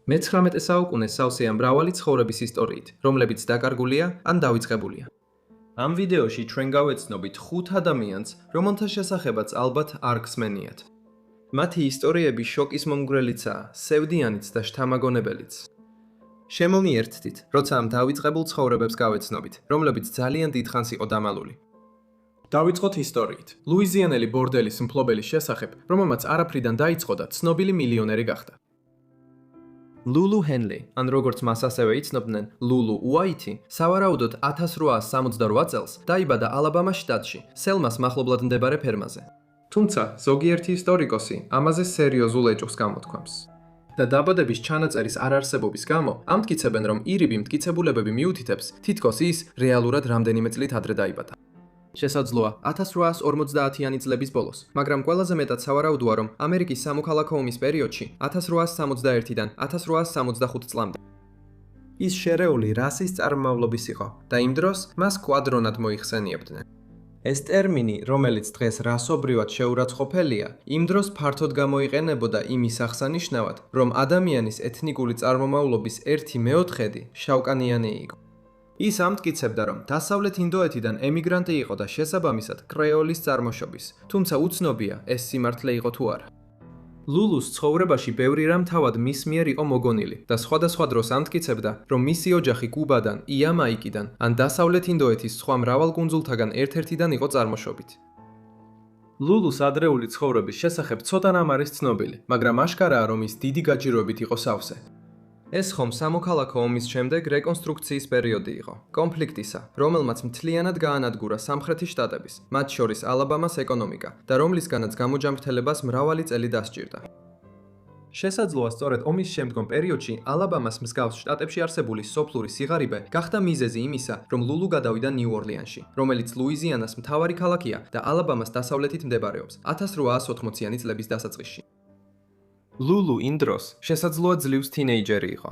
მე-19 საუკუნეს სავსეა მრავალი ცხოვრების ისტორიით, რომლებიც დაკარგულია ან დავიწყებულია. ამ ვიდეოში ჩვენ გავეცნობით 5 ადამიანს, რომელთა შესახებაც ალბათ არ გსმენიათ. მათი ისტორიები შოკის მომგვრელიცაა, სევდიანიც და შთამაგონებელიც. შემომიერთდით, როცა ამ დავიწყებულ ცხოვრებებს გავეცნობით, რომლებიც ძალიან დიდხანს იყო დამალული. დავიწყოთ ისტორიით. ლუიზიანელი ბორდელის მფლობელის შესახებ, რომელმაც არაფრიდან დაიწყო და ცნობილი მილიონერი გახდა. ლულუ ჰენლი, ან როგორც მას ასევე იცნობდნენ, ლულუ უაითი, სავარაუდოდ 1868 წელს დაიბადა ალაბამას შტატში, სელმას მახლობლად მდებარე ფერმაზე. თუმცა, ზოგიერთი ისტორიკოსი ამაზე სერიოზულ ეჭვს გამოთქვამს. და დაბადების ჩანაწერის არარსებობის გამო ამტკიცებენ, რომ ირიბი მტკიცებულებები მიუთითებს, თითქოს ის რეალურად რამდენიმე წლით ადრე დაიბადა. შესაძლოა 1850-იანი წლების ბოლოს, მაგრამ ყველაზე მეტად სავარაუდოა, რომ ამერიკის სამოქალაქო ომის პერიოდში 1861-დან 1865 წლამდე. ის შერეული რასის წარმომავლობის იყო და იმ დროს მას კვადრონად მოიხსენიებდნენ. ეს ტერმინი, რომელიც დღეს რასობრივად შეურაცხყოფელია, იმ დროს ფართოდ გამოიყენებოდა იმის აღსანიშნავად, რომ ადამიანის ეთნიკური წარმომავლობის 1/4 შავკანიანი იყო. ის ამტკიცებდა, რომ დასავლეთ ინდოეთიდან ემიგრანტი იყო და შესაბამისად კრეოლის წარმოშობის, თუმცა უცნობია ეს სიმართლე იყო თუ არა. ლულუს ცხოვრებაში ბევრი რამ თავად მის მიერ იყო მოგონილი და სხვადასხვა დროს ამტკიცებდა, რომ მისი ოჯახი კუბადან, იამაიკიდან ან დასავლეთ ინდოეთის სხვა მრავალ კუნძულთაგან ერთ-ერთიდან იყო წარმოშობით. ლულუს ადრეული ცხოვრების შესახებ ცოტა რამ არის ცნობილი, მაგრამ აშკარაა, რომ ის დიდი გაჯიროებით იყო სავსე. ეს ხომ სამოქალაქო ომის შემდეგ რეკონსტრუქციის პერიოდი იყო, კონფლიქტისა, რომელმაც მთლიანად გაანადგურა სამხრეთის შტატების, მათ შორის ალაბამას ეკონომიკა და რომლისგანაც გამოჯამრთელებას მრავალი წელი დასჭირდა. შესაძლოა სწორედ ომის შემდგომ პერიოდში ალაბამას მსგავს შტატებში არსებული სოფლური სიღარიბე გახდა მიზეზი იმისა, რომ ლულუ გადავიდა ნიუ-ორლიანში, რომელიც ლუიზიანას მთავარი ქალაქია და ალაბამას დასავლეთით მდებარეობს 1880-იანი წლების დასაწყისში. ლულუ იმ დროს შესაძლოა ძლივს თინეიჯერი იყო.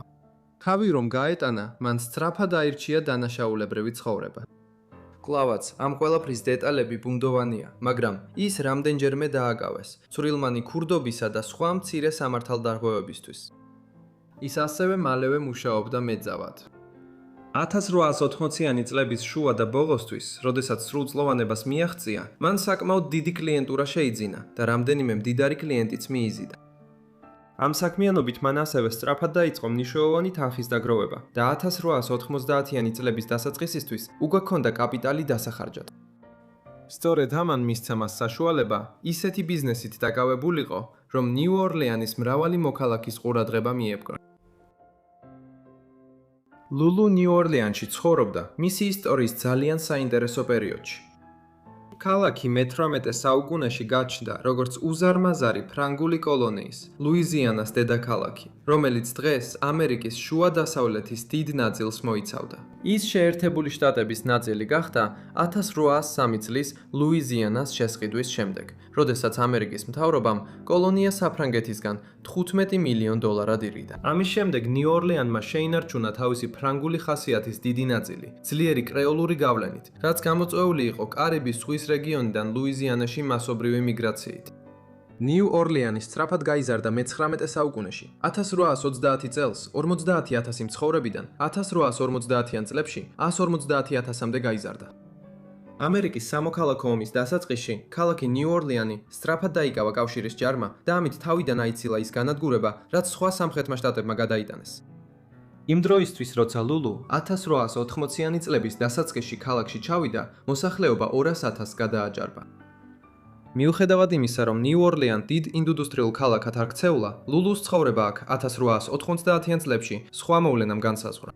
თავი რომ გაეტანა, მან სწრაფად აირჩია დანაშაულებრივი ცხოვრება. კლავაც, ამ ყველაფრის დეტალები ბუნდოვანია, მაგრამ ის რამდენჯერმე დააგავეს ცვრილმანი ქურდობისა და სხვა მცირე სამართალდარღვევებისთვის. ის ასევე მალევე მუშაობდა მეძავად. 1880-იანი წლების შუა და ბოლოსთვის, როდესაც სრულწლოვანებას მიაღწია, მან საკმაოდ დიდი კლიენტურა შეიძინა და რამდენიმე მდიდარი კლიენტიც მიიზიდა. ამ საქმიანობით მან ასევე სწრაფად დაიწყო მნიშვნელოვანი თანხის დაგროვება და 1890-იანი წლების დასაწყისისთვის უკვე ჰქონდა კაპიტალი დასახარჯად. სწორედ ამან მისცა მას საშუალება ისეთი ბიზნესით დაკავებულიყო, რომ ნიუ-ორლეანის მრავალი მოქალაქის ყურადღება მიებკრა. ლულუ ნიუ-ორლეანში ცხოვრობდა მისი ისტორიის ძალიან საინტერესო პერიოდში. ქალაქი მე-18 საუკუნეში გაჩნდა როგორც უზარმაზარი ფრანგული კოლონიის, ლუიზიანას დედაქალაქი, რომელიც დღეს ამერიკის შუა დასავლეთის დიდ ნაწილს მოიცავდა. ის შეერთებული შტატების ნაწილი გახდა 1803 წლის ლუიზიანას შესყიდვის შემდეგ, როდესაც ამერიკის მთავრობამ კოლონია საფრანგეთისგან $15 მილიონ ირიდა. ამის შემდეგ ნიუ-ორლეანმა შეინარჩუნა თავისი ფრანგული ხასიათის დიდი ნაწილი, ძლიერი კრეოლური გავლენით, რაც გამოწვეული იყო კარიბის ზღვის რეგიონიდან ლუიზიანაში მასობრივი მიგრაციით. ნიუ-ორლეანი სწრაფად გაიზარდა მე-19 საუკუნეში. 1830 წელს 50,000 მცხოვრებიდან 1850-იან წლებში 150,000-მდე გაიზარდა. ამერიკის სამოქალაქო ომის დასაწყისში ქალაქი ნიუ-ორლეანი სწრაფად დაიკავა კავშირის ჯარმა და ამით თავიდან აიცილა ის განადგურება, რაც სხვა სამხრეთმა შტატებმა გადაიტანეს. იმ დროისთვის, როცა ლულუ 1880-იანი წლების დასაწყისში ქალაქში ჩავიდა, მოსახლეობა 200,000-ს გადააჯარბა. მიუხედავად იმისა, რომ ნიუ-ორლეანი დიდ ინდუსტრიულ ქალაქად არ ქცეულა, ლულუს ცხოვრება აქ 1890-იან წლებში სხვა მოვლენამ განსაზღვრა.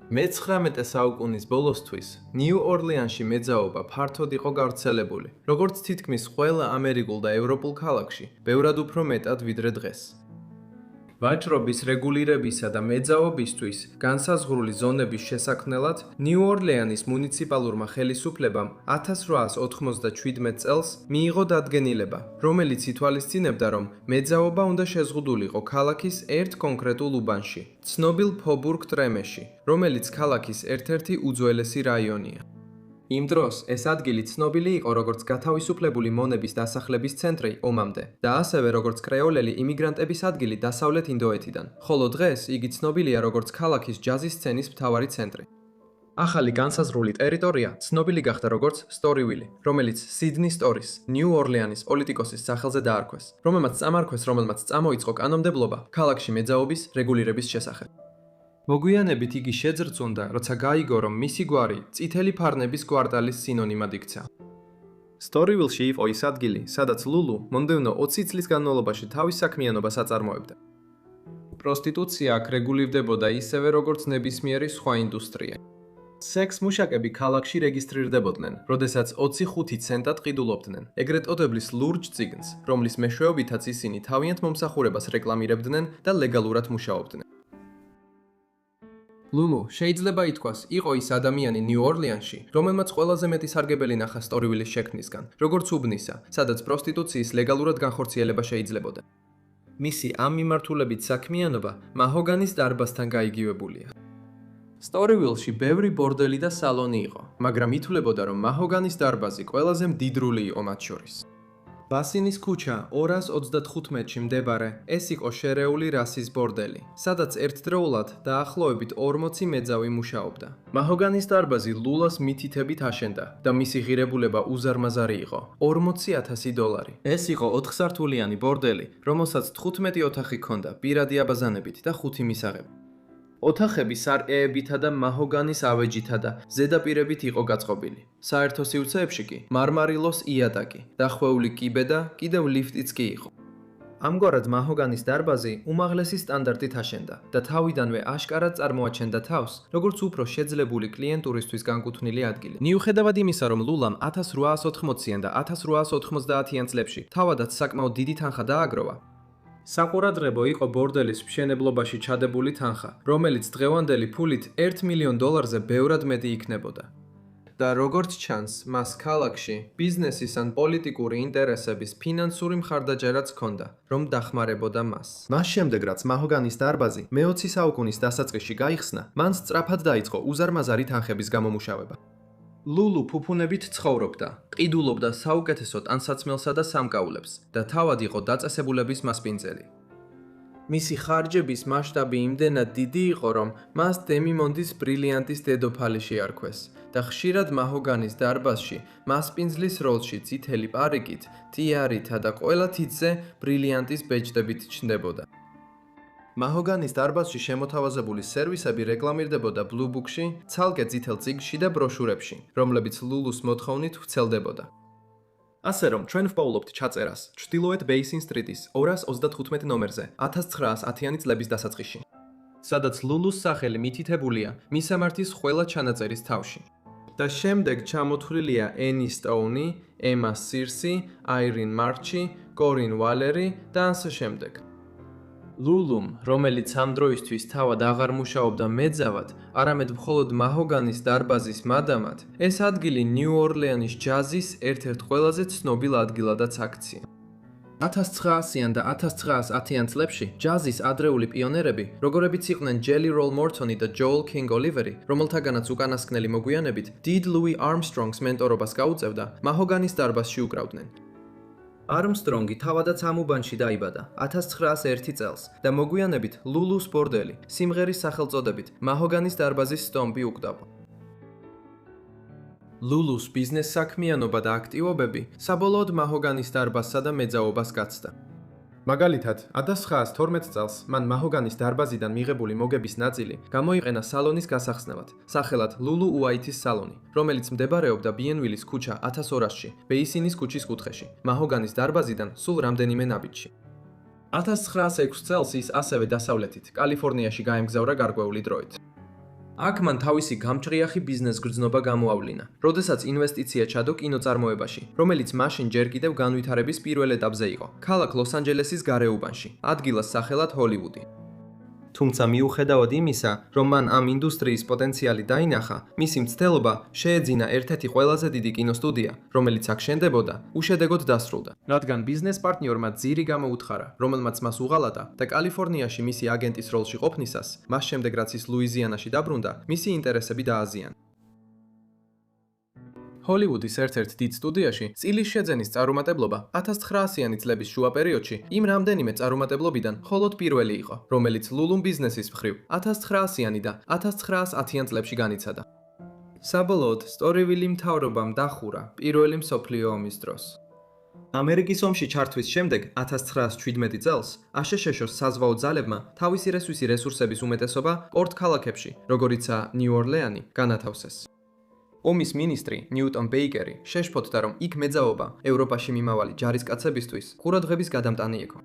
მე-19 საუკუნის ბოლოსთვის ნიუ-ორლეანში მეძაობა ფართოდ იყო გავრცელებული, როგორც თითქმის ყველა ამერიკულ და ევროპულ ქალაქში, ბევრად უფრო მეტად ვიდრე დღეს. ვაჭრობის რეგულირებისა და მეძაობისთვის განსაზღვრული ზონების შესაქმნელად ნიუ-ორლეანის მუნიციპალურმა ხელისუფლებამ 1897 წელს მიიღო დადგენილება, რომელიც ითვალისწინებდა, რომ მეძაობა უნდა შეზღუდულიყო ქალაქის ერთ კონკრეტულ უბანში, ცნობილ ფობურგ ტრემეში, რომელიც ქალაქის ერთ-ერთი უძველესი რაიონია. იმ დროს ეს ადგილი ცნობილი იყო როგორც გათავისუფლებული მონების დასახლების ცენტრი ომამდე და ასევე როგორც კრეოლელი იმიგრანტების ადგილი დასავლეთ ინდოეთიდან, ხოლო დღეს იგი ცნობილია როგორც ქალაქის ჯაზის სცენის მთავარი ცენტრი. ახალი განსაზღვრული ტერიტორია ცნობილი გახდა როგორც სტორივილი, რომელიც სიდნი სტორის, ნიუ ორლეანის პოლიტიკოსის სახელზე დაარქვეს, რომელმაც წამოიწყო კანონმდებლობა ქალაქში მეძაობის რეგულირების შესახებ. მოგვიანებით იგი შეძრწუნდა, როცა გაიგო, რომ მისი გვარი წითელი ფარნების კვარტალის სინონიმად იქცა. სტორივილში იყო ის ადგილი, სადაც ლულუ მომდევნო 20 წლის განმავლობაში თავის საქმიანობას აწარმოებდა. პროსტიტუცია აქ რეგულირდებოდა ისევე როგორც ნებისმიერი სხვა ინდუსტრია. სექს მუშაკები ქალაქში რეგისტრირდებოდნენ, როდესაც 25 ცენტად ყიდულობდნენ, ეგრეთ წოდებლის ლურჯ წიგნს, რომლის მეშვეობითაც ისინი თავიანთ მომსახურებას რეკლამირებდნენ და ლეგალურად მუშაობდნენ. ლულუ, შეიძლება ითქვას, იყო ის ადამიანი ნიუ-ორლეანში, რომელმაც ყველაზე მეტი სარგებელი ნახა სტორივილის შექმნისგან, როგორც უბნისა, სადაც პროსტიტუციის ლეგალურად განხორციელება შეიძლებოდა. მისი ამ მიმართულებით საქმიანობა მაჰოგანის დარბაზთან გაიგივებულია. სტორივილში ბევრი ბორდელი და სალონი იყო, მაგრამ ითვლებოდა, რომ მაჰოგანის დარბაზი ყველაზე მდიდრული იყო მათ შორის. ბასინის ქუჩა 235-ში მდებარე, ეს იყო შერეული რასის ბორდელი, სადაც ერთდროულად დაახლოებით 40 მეძავი მუშაობდა. მაჰოგანის დარბაზი ლულას მითითებით აშენდა და მისი ღირებულება უზარმაზარი იყო $40,000. ეს იყო 4-სართულიანი ბორდელი, რომელსაც 15 ოთახი ჰქონდა პირადი აბაზანებით და 5 მისაღები. ოთახები სარკეებითა და მაჰოგანის ავეჯითა და ზედაპირებით იყო გაწყობილი. საერთო სივრცეებში კი მარმარილოს იატაკი, დახვეული კიბე და კიდევ ლიფტიც კი იყო. ამგვარად მაჰოგანის დარბაზი უმაღლესი სტანდარტით აშენდა და თავიდანვე აშკარად წარმოაჩენდა თავს, როგორც უფრო შეძლებული კლიენტურისთვის განკუთვნილი ადგილი. მიუხედავად იმისა, რომ ლულამ 1880-იან და 1890-იან წლებში თავადაც საკმაოდ დიდი თანხა დააგროვა, საყურადღებო იყო ბორდელის მშენებლობაში ჩადებული თანხა, რომელიც დღევანდელი ფულით $1 მილიონ-ზე ბევრად მეტი იქნებოდა. და როგორც ჩანს, მას ქალაქში ბიზნესის ან პოლიტიკური ინტერესების ფინანსური მხარდაჭერაც ჰქონდა, რომ დახმარებოდა მას. მას შემდეგ, რაც მაჰოგანის დარბაზი მე-20 საუკუნის დასაწყისში გაიხსნა, მან სწრაფად დაიწყო უზარმაზარი თანხების გამომუშავება. ლულუ ფუფუნებით ცხოვრობდა, ყიდულობდა საუკეთესო ტანსაცმელსა და სამკაულებს და თავად იყო დაწესებულების მასპინძელი. მისი ხარჯების მასშტაბი იმდენად დიდი იყო, რომ მას დემიმონდის ბრილიანტის დედოფალი შეარქვეს და ხშირად მაჰოგანის დარბაზში მასპინძლის როლში წითელი პარიკით, ტიარითა და ყველა თითზე ბრილიანტის ბეჭდებით ჩნდებოდა. მაჰოგანის დარბაზში შემოთავაზებული სერვისები რეკლამირდებოდა ბლუბუქში, ცალკე წითელ წიგნში და ბროშურებში, რომლებიც ლულუს მოთხოვნით ვრცელდებოდა. ასე რომ, ჩვენ ვპოულობთ ჩაწერას ჩრდილოეთ ბეისინ სტრიტის 235 ნომერზე 1910-იანი წლების დასაწყისში, სადაც ლულუს სახელი მითითებულია მისამართის ყველა ჩანაწერის თავში. და შემდეგ ჩამოთვლილია ენი სტოუნი, ემა სირსი, აირინ მარჩი, კორინ ვალერი და ასე შემდეგ. ლულუმ, რომელიც ამ დროისთვის თავად აღარ მუშაობდა მეძავად, არამედ მხოლოდ მაჰოგანის დარბაზის მადამად, ეს ადგილი ნიუ-ორლეანის ჯაზის ერთ-ერთ ყველაზე ცნობილ ადგილადაც აქცია. 1900-იან და 1910-იან წლებში ჯაზის ადრეული პიონერები, როგორებიც იყვნენ ჯელი როლ მორტონი და ჯოელ კინგ ოლივერი, რომელთაგანაც უკანასკნელი მოგვიანებით დიდ ლუი არმსტრონგს მენტორობას გაუწევდა, მაჰოგანის დარბაზში უკრავდნენ. არმსტრონგი თავადაც ამ უბანში დაიბადა 1901 წელს და მოგვიანებით ლულუს ბორდელი სიმღერის სახელწოდებით მაჰოგანის დარბაზის სტომპი უკდავა. ლულუს ბიზნეს საქმიანობა და აქტივობები საბოლოოდ მაჰოგანის დარბაზსა და მეძაობას გაცდა. მაგალითად, 1912 წელს მან მაჰოგანის დარბაზიდან მიღებული მოგების ნაწილი გამოიყენა სალონის გასახსნელად, სახელად ლულუ უაითის სალონი, რომელიც მდებარეობდა ბიენვილის ქუჩა 1200-ში, ბეისინის ქუჩის კუთხეში, მაჰოგანის დარბაზიდან სულ რამდენიმე ნაბიჯში. 1906 წელს ის ასევე დასავლეთით, კალიფორნიაში გაემგზავრა გარკვეული დროით. აქ მან თავისი გამჭრიახი ბიზნეს გრძნობა გამოავლინა, როდესაც ინვესტიცია ჩადო კინოწარმოებაში, რომელიც მაშინ ჯერ კიდევ განვითარების პირველ ეტაპზე იყო, ქალაქ ლოს-ანჯელესის გარეუბანში, ადგილას სახელად ჰოლივუდი. თუმცა მიუხედავად იმისა, რომ მან ამ ინდუსტრიის პოტენციალი დაინახა, მისი მცდელობა შეეძინა ერთ-ერთი ყველაზე დიდი კინოსტუდია, რომელიც აქ შენდებოდა, უშედეგოდ დასრულდა, რადგან ბიზნეს პარტნიორმა ძირი გამოუთხარა, რომელმაც მას უღალატა და კალიფორნიაში მისი აგენტის როლში ყოფნისას, მას შემდეგ რაც ის ლუიზიანაში დაბრუნდა, მისი ინტერესები დააზიანა. ჰოლივუდის ერთ-ერთ დიდ სტუდიაში წილის შეძენის წარუმატებლობა 1900-იანი წლების შუა პერიოდში იმ რამდენიმე წარუმატებლობიდან მხოლოდ პირველი იყო, რომელიც ლულუმ ბიზნესის მხრივ 1900-იანი და 1910-იან წლებში განიცადა. საბოლოოდ, სტორივილი მთავრობამ დახურა პირველი მსოფლიო ომის დროს. ამერიკის ომში ჩართვის შემდეგ 1917 წელს აშშ-ს საზღვაო ძალებმა თავისი რესურსის რესურსების უმეტესობა პორტ-ქალაქებში, როგორიცაა ნიუ-ორლეანი, განათავსეს. ომის მინისტრი ნიუტონ ბეიკერი შეშფოთდა, რომ იქ მეძაობა ევროპაში მიმავალი ჯარისკაცებისთვის ყურადღების გადამტანი იყო.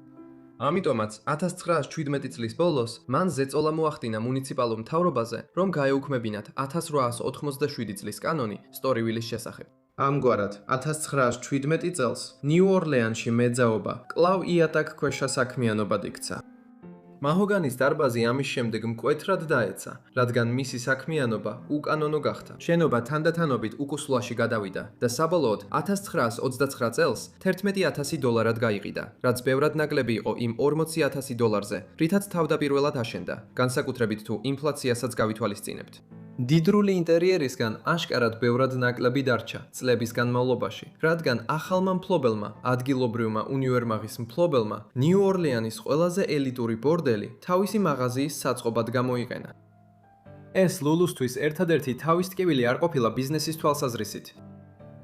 ამიტომაც 1917 წლის ბოლოს მან ზეწოლა მოახდინა მუნიციპალურ მთავრობაზე, რომ გაეუქმებინათ 1887 წლის კანონი სტორივილის შესახებ. ამგვარად, 1917 წელს ნიუ-ორლეანში მეძაობა კვლავ იატაკქვეშა საქმიანობად იქცა. მაჰოგანის დარბაზი ამის შემდეგ მკვეთრად დაეცა, რადგან მისი საქმიანობა უკანონო გახდა. შენობა თანდათანობით უკუსლაში გადავიდა და საბოლოოდ 1929 წელს $11,000 გაიყიდა, რაც ბევრად ნაკლები იყო იმ $40,000-ზე, რითაც თავდაპირველად აშენდა, განსაკუთრებით თუ ინფლაციასაც გავითვალისწინებთ. დიდრული ინტერიერისგან აშკარად ბევრად ნაკლები დარჩა წლების განმავლობაში, რადგან ახალმა მფლობელმა, ადგილობრივმა უნივერმაღის მფლობელმა ნიუ-ორლეანის ყველაზე ელიტური ბორდელი თავისი მაღაზიის საწყობად გამოიყენა. ეს ლულუსთვის ერთადერთი თავისტკივილი არ ყოფილა ბიზნესის თვალსაზრისით.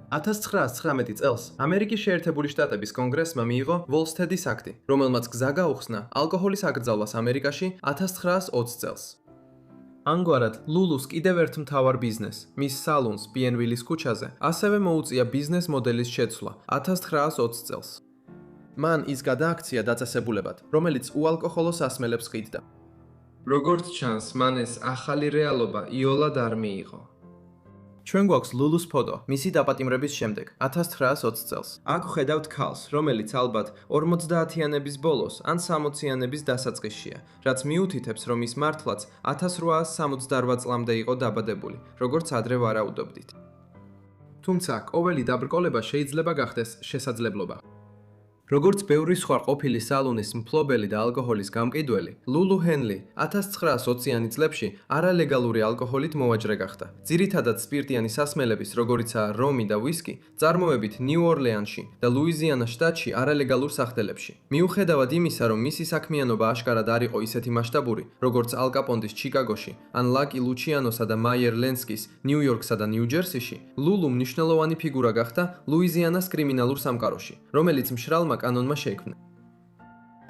1919 წელს ამერიკის შეერთებული შტატების კონგრესმა მიიღო ვოლსთედის აქტი, რომელმაც გზა გაუხსნა ალკოჰოლის აკრძალვას ამერიკაში 1920 წელს. ამგვარად, ლულუს კიდევ ერთ მთავარ ბიზნესს, მის სალონს ბიენვილის ქუჩაზე, ასევე მოუწია ბიზნეს მოდელის შეცვლა 1920 წელს. მან ის გადააქცია დაწესებულებად, რომელიც უალკოჰოლო სასმელებს ყიდდა. როგორც ჩანს, მან ეს ახალი რეალობა იოლად არ მიიღო. ჩვენ გვაქვს ლულუს ფოტო, მისი დაპატიმრების შემდეგ, 1920 წელს. აქ ხედავთ ქალს, რომელიც ალბათ 50-იანების ბოლოს ან 60-იანების დასაწყისშია, რაც მიუთითებს, რომ ის მართლაც 1868 წლამდე იყო დაბადებული, როგორც ადრე ვარაუდობდით. თუმცა, ყოველი დაბრკოლება შეიძლება გახდეს შესაძლებლობა. როგორც ბევრი სხვა ყოფილი სალონის მფლობელი და ალკოჰოლის გამყიდველი, ლულუ ჰენლი 1920-იანი წლებში არალეგალური ალკოჰოლით მოვაჯრე გახდა. ძირითადად სპირტიანი სასმელების, როგორიცაა რომი და ვისკი, წარმოებით ნიუ-ორლეანში და ლუიზიანას შტატში არალეგალურ სახდელებში. მიუხედავად იმისა, რომ მისი საქმიანობა აშკარად არ იყო ისეთი მასშტაბური, როგორც ალ კაპონდის ჩიკაგოში, ან ლაკი ლუჩიანოსა და მაიერ ლენსკის ნიუ-იორკსა და ნიუ-ჯერსიში, ლულუ მნიშვნელოვანი ფიგურა გახდა ლუიზიანას კრიმინალურ სამყაროში, რომელიც მშრალმა კანონმა შეიქმნა.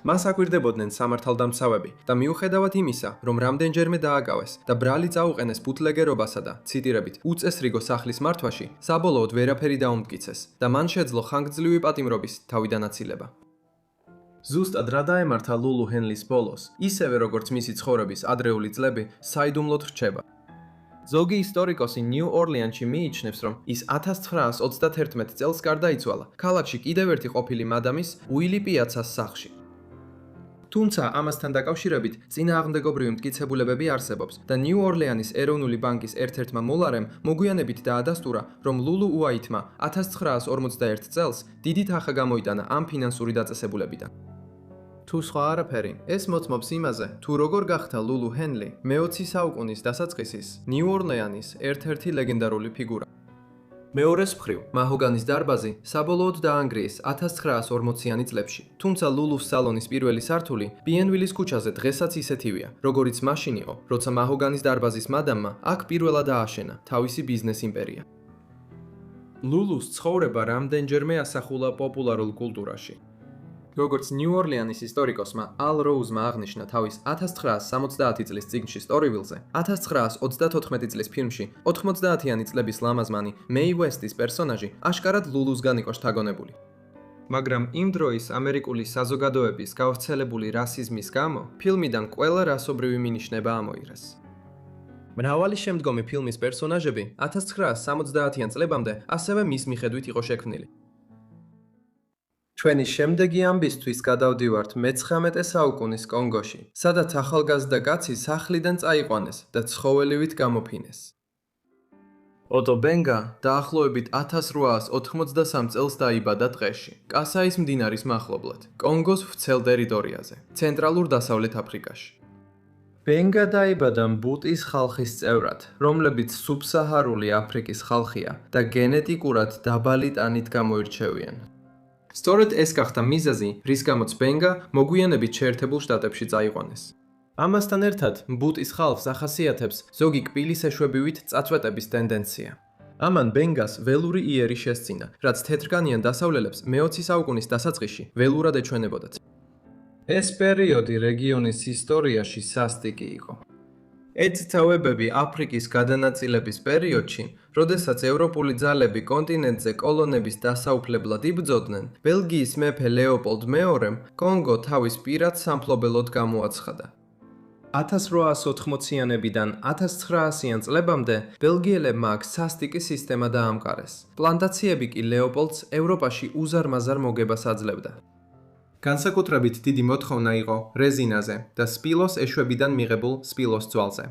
მას აკვირდებოდნენ სამართალდამცავები და მიუხედავად იმისა, რომ რამდენჯერმე დააკავეს და ბრალი წაუყენეს ბუთლეგერობასა და, ციტირებით, უწესრიგო სახლის მართვაში, საბოლოოდ ვერაფერი დაუმტკიცეს და მან შეძლო ხანგრძლივი პატიმრობის თავიდან აცილება. ზუსტად რა დაემართა ლულუ ჰენლის ბოლოს, ისევე როგორც მისი ცხოვრების ადრეული წლები, საიდუმლოდ რჩება. ზოგი ისტორიკოსი ნიუ-ორლეანში მიიჩნევს, რომ ის 1931 წელს გარდაიცვალა ქალაქში კიდევ ერთი ყოფილი მადამის, უილი პიაცას სახლში. თუმცა ამასთან დაკავშირებით წინააღმდეგობრივი მტკიცებულებები არსებობს და ნიუ-ორლეანის ეროვნული ბანკის ერთ-ერთმა მოლარემ მოგვიანებით დაადასტურა, რომ ლულუ უაითმა 1941 წელს დიდი თანხა გამოიტანა ამ ფინანსური დაწესებულებიდან. თუ სხვა არაფერი, ეს მოწმობს იმაზე, თუ როგორ გახდა ლულუ ჰენლი მე-20 საუკუნის დასაწყისის ნიუ-ორლეანის ერთ-ერთი ლეგენდარული ფიგურა. მეორეს მხრივ, მაჰოგანის დარბაზი საბოლოოდ დაანგრიეს 1940-იანი წლებში, თუმცა ლულუს სალონის პირველი სართული ბიენვილის ქუჩაზე დღესაც ისეთივეა, როგორიც მაშინ იყო, როცა მაჰოგანის დარბაზის მადამმა აქ პირველად ააშენა თავისი ბიზნეს იმპერია. ლულუს ცხოვრება რამდენჯერმე ასახულა პოპულარულ კულტურაში. როგორც ნიუ-ორლეანის ისტორიკოსმა ალ როუზმა აღნიშნა თავის 1970 წლის წიგნში სტორივილზე, 1934 წლის ფილმში 90-იანი წლების ლამაზმანი მეი უესტის პერსონაჟი აშკარად ლულუსგან იყო შთაგონებული. მაგრამ იმ დროის ამერიკული საზოგადოების გავრცელებული რასიზმის გამო, ფილმიდან ყველა რასობრივი მინიშნება ამოიღეს. მრავალი შემდგომი ფილმის პერსონაჟები 1970-იან წლებამდე ასევე მის მიხედვით იყო შექმნილი. ჩვენი შემდეგი ამბისთვის გადავდივართ მე-19 საუკუნის კონგოში, სადაც ახალგაზრდა კაცი სახლიდან წაიყვანეს და ცხოველივით გამოფინეს. ოტო ბენგა დაახლოებით 1883 წელს დაიბადა ტყეში, კასაის მდინარის მახლობლად, კონგოს ვრცელ ტერიტორიაზე, ცენტრალურ დასავლეთ აფრიკაში. ბენგა დაიბადა მბუტის ხალხის წევრად, რომლებიც სუბსაჰარული აფრიკის ხალხია და გენეტიკურად დაბალი ტანით გამოირჩევიან. სწორედ ეს გახდა მიზეზი, რის გამოც ბენგა მოგვიანებით შეერთებულ შტატებში წაიყვანეს. ამასთან ერთად, მბუტის ხალხს ახასიათებს ზოგი კბილის ეშვებივით წაწვეტების ტენდენცია. ამან ბენგას ველური იერი შესძინა, რაც თეთრკანიან დასავლელებს მე-20 საუკუნის დასაწყისში ველურად ეჩვენებოდათ. ეს პერიოდი რეგიონის ისტორიაში სასტიკი იყო. ეწითავებები აფრიკის გადანაწილების პერიოდში, როდესაც ევროპული ძალები კონტინენტზე კოლონების დასაუფლებლად იბრძოდნენ, ბელგიის მეფე ლეოპოლდ მეორემ კონგო თავის პირად სამფლობელოდ გამოაცხადა. 1880-იანებიდან 1900-იან წლებამდე ბელგიელებმა აქ სასტიკი სისტემა დაამყარეს. პლანტაციები კი ლეოპოლდს ევროპაში უზარმაზარ მოგებას აძლევდა. განსაკუთრებით დიდი მოთხოვნა იყო რეზინაზე და სპილოს ეშვებიდან მიღებულ სპილოს ძვალზე.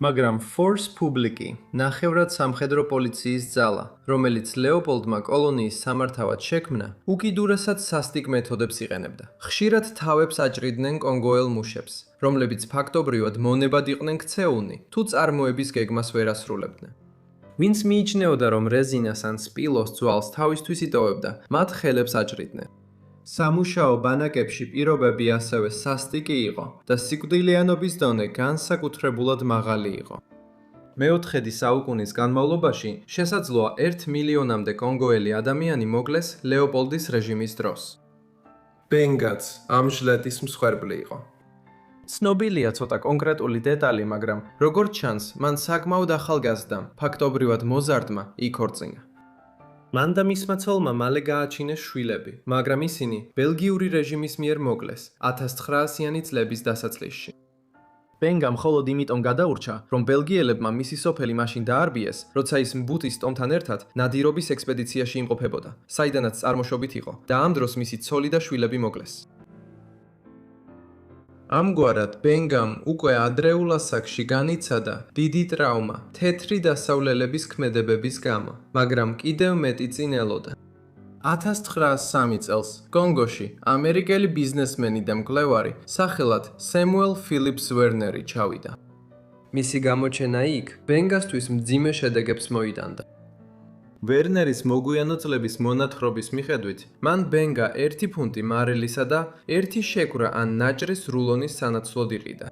მაგრამ Force Publici, ნახევრად სამხედრო პოლიციის ძალა, რომელიც ლეოპოლდმა კოლონიის სამართავად შექმნა, უკიდურესად სასტიკ მეთოდებს იყენებდა. ხშირად თავებს აჭრიდნენ კონგოელ მუშებს, რომლებიც ფაქტობრივად მონებად იყვნენ ქცეულნი, თუ წარმოების გეგმას ვერ ასრულებდნენ. ვინც მიიჩნეოდა, რომ რეზინას ან სპილოს ძვალს თავისთვის იტოვებდა, მათ ხელებს აჭრიდნენ. სამუშაო ბანაკებში პირობები ასევე სასტიკი იყო და სიკვდილიანობის დონე განსაკუთრებულად მაღალი იყო. მე-4 საუკუნის განმავლობაში შესაძლოა 1 მილიონამდე კონგოელი ადამიანი მოკლეს ლეოპოლდის რეჟიმის დროს. ბენგაც ამ ჟლეტის მსხვერპლი იყო. ცნობილია ცოტა კონკრეტული დეტალი, მაგრამ როგორც ჩანს, მან საკმაოდ ახალგაზრდა, ფაქტობრივად მოზარდმა იქორწინა. მან და მისმა ცოლმა მალე გააჩინეს შვილები, მაგრამ ისინი ბელგიური რეჟიმის მიერ მოკლეს 1900-იანი წლების დასაწყისში. ბენგა მხოლოდ იმიტომ გადაურჩა, რომ ბელგიელებმა მისი სოფელი მაშინ დაარბიეს, როცა ის მბუტის ტომთან ერთად ნადირობის ექსპედიციაში იმყოფებოდა, საიდანაც წარმოშობით იყო და ამ დროს მისი ცოლი და შვილები მოკლეს. ამგვარად, ბენგამ უკვე ადრეულ ასაკში განიცადა დიდი ტრავმა თეთრი დასავლელების ქმედებების გამო, მაგრამ კიდევ მეტი წინ ელოდა. 1903 წელს კონგოში ამერიკელი ბიზნესმენი და მკვლევარი სახელად სემუელ ფილიპს ვერნერი ჩავიდა. მისი გამოჩენა იქ ბენგასთვის მძიმე შედეგებს მოიტანდა. ვერნერის მოგვიანო წლების მონათხრობის მიხედვით, მან ბენგა 1 ფუნტი მარილისა და 1 შეკვრა ან ნაჭრის რულონის სანაცვლოდ იყიდა.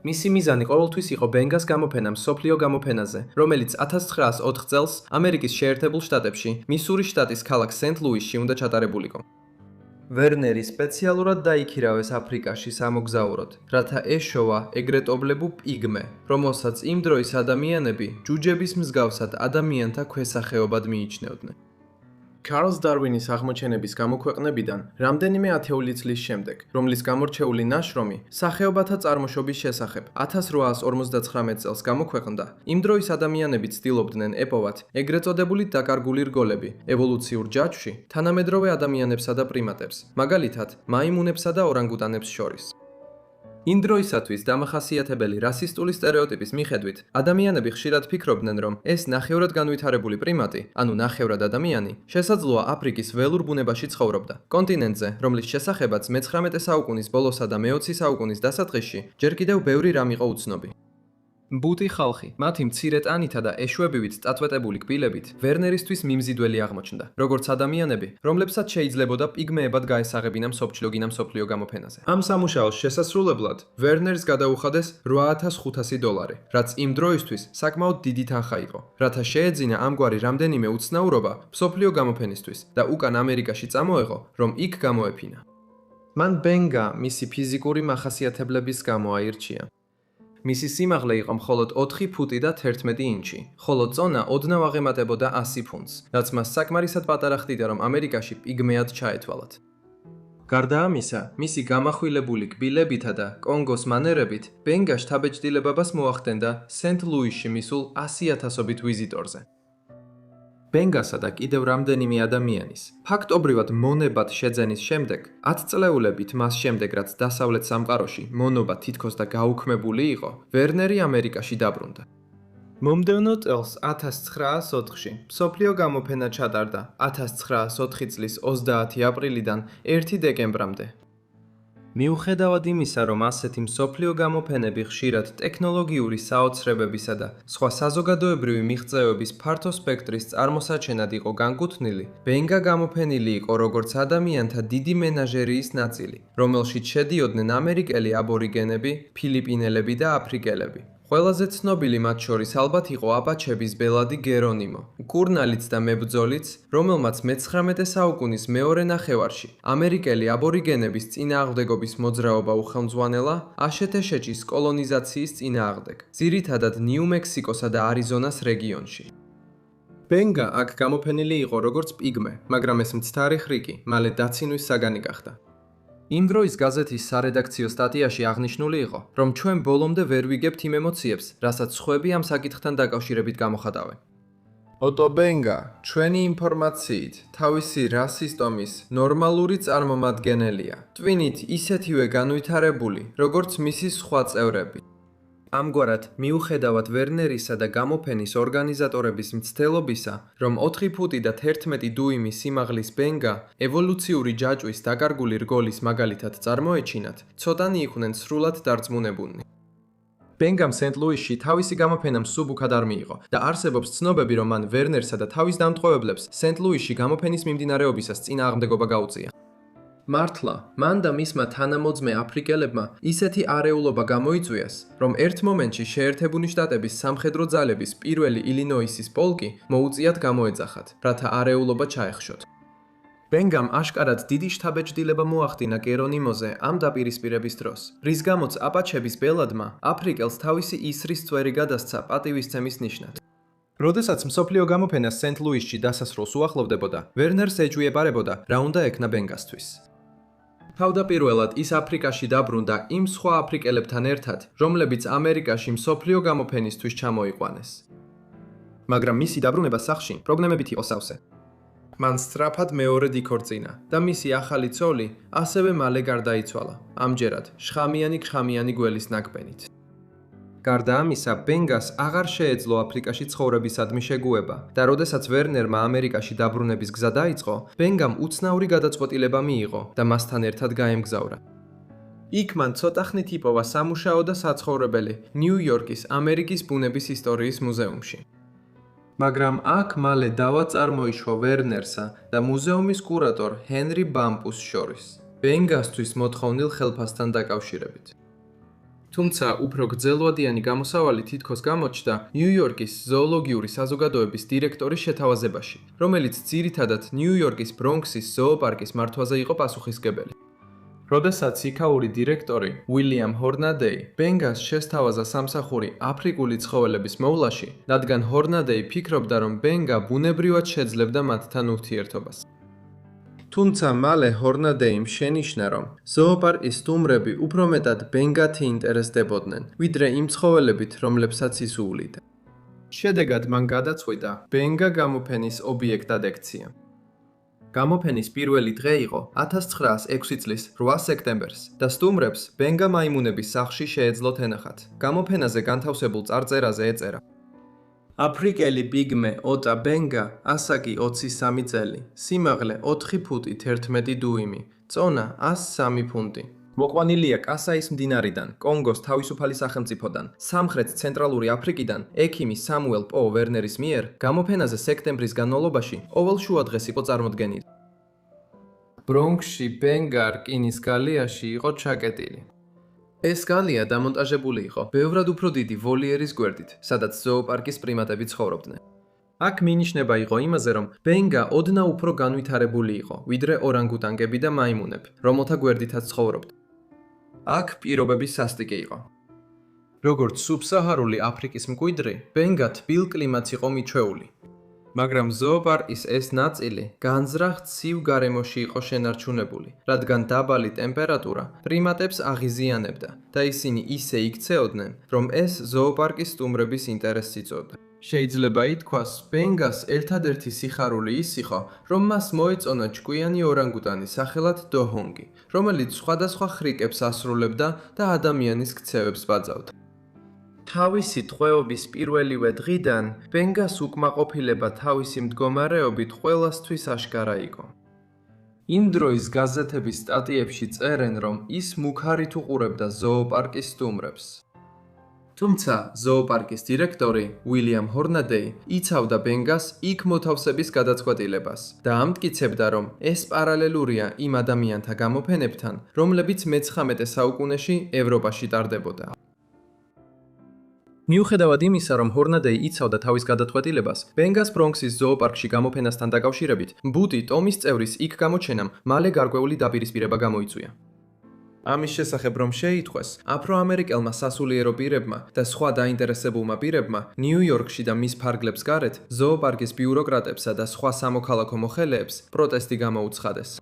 მისი მიზანი ყოველთვის იყო ბენგას გამოფენა მსოფლიო გამოფენაზე, რომელიც 1904 წელს ამერიკის შეერთებულ შტატებში, მისურის შტატის ქალაქ სენტ-ლუისში უნდა ჩატარებულიყო. ვერნერი სპეციალურად დაიქირავეს აფრიკაში სამოგზაუროდ, რათა ეშოვა ეგრეტობლებუ პიგმე, რომელსაც იმ დროის ადამიანები ჯუჯების მსგავსად ადამიანთა ქვესახეობად მიიჩნევდნენ. ჩარლზ დარვინის აღმოჩენების გამოქვეყნებიდან რამდენიმე ათეული წლის შემდეგ, რომლის გამორჩეული ნაშრომი სახეობათა წარმოშობის შესახებ 1859 წელს გამოქვეყნდა, იმ დროის ადამიანები ცდილობდნენ ეპოვათ ეგრეთ წოდებული დაკარგული რგოლები ევოლუციურ ჯაჭვში თანამედროვე ადამიანებსა და პრიმატებს, მაგალითად, მაიმუნებსა და ორანგუტანებს შორის. იმ დროისათვის დამახასიათებელი რასისტული სტერეოტიპის მიხედვით, ადამიანები ხშირად ფიქრობდნენ, რომ ეს ნახევრად განვითარებული პრიმატი, ანუ ნახევრად ადამიანი, შესაძლოა აფრიკის ველურ ბუნებაში ცხოვრობდა, კონტინენტზე, რომლის შესახებაც მე-19 საუკუნის ბოლოსა და მე-20 საუკუნის დასაწყისში ჯერ კიდევ ბევრი რამ იყო უცნობი. მბუტი ხალხი, მათი მცირე ტანითა და ეშვებივით წაწვეტებული კბილებით, ვერნერისთვის მიმზიდველი აღმოჩნდა, როგორც ადამიანები, რომლებსაც შეიძლებოდა პიგმეებად გაესაღებინა მსოფლიო გამოფენაზე. ამ სამუშაოს შესასრულებლად, ვერნერს გადაუხადეს $8500, რაც იმ დროისთვის საკმაოდ დიდი თანხა იყო, რათა შეეძინა ამგვარი რამდენიმე უცნაურობა მსოფლიო გამოფენისთვის და უკან ამერიკაში წამოეღო, რომ იქ გამოეფინა. მან ბენგა მისი ფიზიკური მახასიათებლების გამო აირჩია. მისი სიმაღლე იყო მხოლოდ 4 ფუტი და 11 ინჩი, ხოლო წონა ოდნავ აღემატებოდა 100 ფუნტს, რაც მას საკმარისად პატარა ხდიდა, რომ ამერიკაში პიგმეად ჩაეთვალათ. გარდა ამისა, მისი გამახვილებული კბილებითა და კონგოს მანერებით, ბენგა შთაბეჭდილებებას მოახდენდა სენტ-ლუისში მისულ 100,000-ობით ვიზიტორზე. ბენგასა და კიდევ რამდენიმე ადამიანის ფაქტობრივად მონებად შეძენის შემდეგ 10 წლეულებით მას შემდეგ, რაც დასავლეთ სამყაროში მონობა თითქოს და გაუქმებული იყო, ვერნერი ამერიკაში დაბრუნდა. მომდევნო წელს 1904-ში მსოფლიო გამოფენა ჩატარდა 1904 წლის 30 აპრილიდან 1 დეკემბრამდე. მიუხედავად იმისა, რომ ასეთი მსოფლიო გამოფენები ხშირად ტექნოლოგიური საოცრებებისა და სხვა საზოგადოებრივი მიღწევების ფართო სპექტრის წარმოსაჩენად იყო განკუთვნილი, ბენგა გამოფენილი იყო როგორც ადამიანთა დიდი მენაჟერიის ნაწილი, რომელშიც შედიოდნენ ამერიკელი აბორიგენები, ფილიპინელები და აფრიკელები. ყველაზე ცნობილი მათ შორის ალბათ იყო აპაჩების ბელადი გერონიმო, მკურნალიც და მებრძოლიც, რომელმაც მე-19 საუკუნის მეორე ნახევარში ამერიკელი აბორიგენების წინააღმდეგობის მოძრაობა უხელმძღვანელა აშეთ-ეშეჩის კოლონიზაციის წინააღმდეგ, ძირითადად ნიუ-მექსიკოსა და არიზონას რეგიონში. ბენგა აქ გამოფენილი იყო როგორც პიგმე, მაგრამ ეს მცდარი ხრიკი მალე დაცინვის საგანი გახდა. იმ დროის გაზეთის სარედაქციო სტატიაში აღნიშნული იყო, რომ ჩვენ ბოლომდე ვერ ვიგებთ იმ ემოციებს, რასაც სხვები ამ საკითხთან დაკავშირებით გამოხატავენ. ოტო ბენგა, ჩვენი ინფორმაციით, თავისი რასისტომის ნორმალური წარმომადგენელია, ტვინით ისეთივე განვითარებული, როგორც მისი სხვა წევრები. ამგვარად, მიუხედავად ვერნერისა და გამოფენის ორგანიზატორების მცდელობისა, რომ 4 ფუტი და 11 დუიმი სიმაღლის ბენგა ევოლუციური ჯაჭვის დაკარგული რგოლის მაგალითად წარმოეჩინათ, ცოტანი იყვნენ სრულად დარწმუნებულნი. ბენგამ სენტ-ლუისში თავისი გამოფენა მსუბუქად არ მიიღო და არსებობს ცნობები, რომ მან ვერნერსა და თავის დამტყვევებლებს სენტ-ლუისში გამოფენის მიმდინარეობისას წინააღმდეგობა გაუწია. მართლა, მან და მისმა თანამოძმე აფრიკელებმა ისეთი არეულობა გამოიწვიეს, რომ ერთ მომენტში შეერთებული შტატების სამხედრო ძალების პირველი ილინოისის პოლკი მოუწიათ გამოეძახათ, რათა არეულობა ჩაეხშოთ. ბენგამ აშკარად დიდი შთაბეჭდილება მოახდინა გერონიმოზე ამ დაპირისპირების დროს, რის გამოც აპაჩების ბელადმა აფრიკელს თავისი ისრის წვერი გადასცა პატივისცემის ნიშნად. როდესაც მსოფლიო გამოფენა სენტ-ლუისში დასასრულს უახლოვდებოდა, ვერნერს ეჭვიებარებოდა, რა უნდა ექნა ბენგასთვის. თავდაპირველად ის აფრიკაში დაბრუნდა იმ სხვა აფრიკელებთან ერთად, რომლებიც ამერიკაში მსოფლიო გამოფენისთვის ჩამოიყვანეს. მაგრამ მისი დაბრუნება სახლში პრობლემებით იყო სავსე. მან სწრაფად მეორედ იქორწინა და მისი ახალი ცოლი ასევე მალე გარდაიცვალა, ამჯერად შხამიანი გველის ნაკბენით. გარდა ამისა, ბენგას აღარ შეეძლო აფრიკაში ცხოვრებისადმი შეგუება და როდესაც ვერნერმა ამერიკაში დაბრუნების გზა დაიწყო, ბენგამ უცნაური გადაწყვეტილება მიიღო და მასთან ერთად გაემგზავრა. იქ მან ცოტახნით იპოვა სამუშაო და საცხოვრებელი ნიუ-იორკის ამერიკის ბუნების ისტორიის მუზეუმში. მაგრამ აქ მალე დავა წარმოიშვა ვერნერსა და მუზეუმის კურატორ ჰენრი ბამპუს შორის, ბენგასთვის მოთხოვნილ ხელფასთან დაკავშირებით. თუმცა უფრო გრძელვადიანი გამოსავალი თითქოს გამოჩნდა ნიუ-იორკის ზოოლოგიური საზოგადოების დირექტორის შეთავაზებაში, რომელიც ძირითადად ნიუ-იორკის ბრონქსის ზოოპარკის მართვაზე იყო პასუხისმგებელი. როდესაც იქაური დირექტორი უილიამ ჰორნადეი ბენგას შესთავაზა სამსახური აფრიკული ცხოველების მოვლაში, რადგან ჰორნადეი ფიქრობდა, რომ ბენგა ბუნებრივად შეძლებდა მათთან ურთიერთობას. თუმცა მალე ჰორნადეიმ შენიშნა, რომ ზოოპარკის სტუმრები უფრო მეტად ბენგათი ინტერესდებოდნენ, ვიდრე იმ ცხოველებით, რომლებსაც ის უვლიდა. შედეგად მან გადაწყვიტა ბენგა გამოფენის ობიექტად ექცია. გამოფენის პირველი დღე იყო 1906 წლის 8 სექტემბერს და სტუმრებს ბენგა მაიმუნების სახლში შეეძლოთ ენახათ. გამოფენაზე განთავსებულ წარწერაზე ეწერა: აფრიკელი პიგმე ოტა ბენგა, ასაკი 23 წელი, სიმაღლე 4 ფუტი 11 დუიმი, წონა 103 ფუნტი. მოყვანილია კასაის მდინარიდან, კონგოს თავისუფალი სახელმწიფოდან, სამხრეთ ცენტრალური აფრიკიდან, ექიმი სამუელ პო ვერნერის მიერ გამოფენაზე სექტემბრის განმავლობაში ყოველ შუადღეს იყო წარმოდგენილი. ბრონქსში ბენგა რკინის გალიაში იყო ჩაკეტილი. ეს გალია დამონტაჟებული იყო ბევრად უფრო დიდი ვოლიერის გვერდით, სადაც ზოოპარკის პრიმატები ცხოვრობდნენ. აქ მინიშნება იყო იმაზე, რომ ბენგა ოდნავ უფრო განვითარებული იყო, ვიდრე ორანგუტანგები და მაიმუნები, რომელთა გვერდითაც ცხოვრობდა. აქ პირობები სასტიკი იყო. როგორც სუბსაჰარული აფრიკის მკვიდრი, ბენგა თბილ კლიმატს იყო მიჩვეული. მაგრამ ზოოპარკის ეს ნაწილი განზრახ ცივ გარემოში იყო შენარჩუნებული, რადგან დაბალი ტემპერატურა პრიმატებს აღიზიანებდა და ისინი ისე იქცეოდნენ, რომ ეს ზოოპარკის სტუმრების ინტერესს იწვევდა. შეიძლება ითქვას, ბენგას ერთადერთი სიხარული ის იყო, რომ მას მოეწონა ჭკვიანი ორანგუტანი სახელად დოჰონგი, რომელიც სხვადასხვა ხრიკებს ასრულებდა და ადამიანის ქცევებს ბაძავდა. თავისი ტყვეობის პირველივე დღიდან ბენგას უკმაყოფილება თავისი მდგომარეობით ყველასთვის აშკარა იყო. იმ დროის გაზეთების სტატიებში წერენ, რომ ის მუქარით უყურებდა ზოოპარკის სტუმრებს. თუმცა ზოოპარკის დირექტორი უილიამ ჰორნადეი იცავდა ბენგას იქ მოთავსების გადაწყვეტილებას და ამტკიცებდა, რომ ეს პარალელურია იმ ადამიანთა გამოფენებთან, რომლებიც მე-19 საუკუნეში ევროპაში ტარდებოდა. მიუხედავად იმისა, რომ ჰორნადეი იცავდა თავის გადაწყვეტილებას, ბენგას ბრონქსის ზოოპარკში გამოფენასთან დაკავშირებით, ბუტი ტომის წევრის იქ გამოჩენამ მალე გარკვეული დაპირისპირება გამოიწვია. ამის შესახებ რომ შეითქვეს, აფრო-ამერიკელმა სასულიერო პირებმა და სხვა დაინტერესებულმა პირებმა ნიუ-იორკში და მის ფარგლებს გარეთ ზოოპარკის ბიუროკრატებსა და სხვა სამოქალაქო მოხელეებს პროტესტი გამოუცხადეს.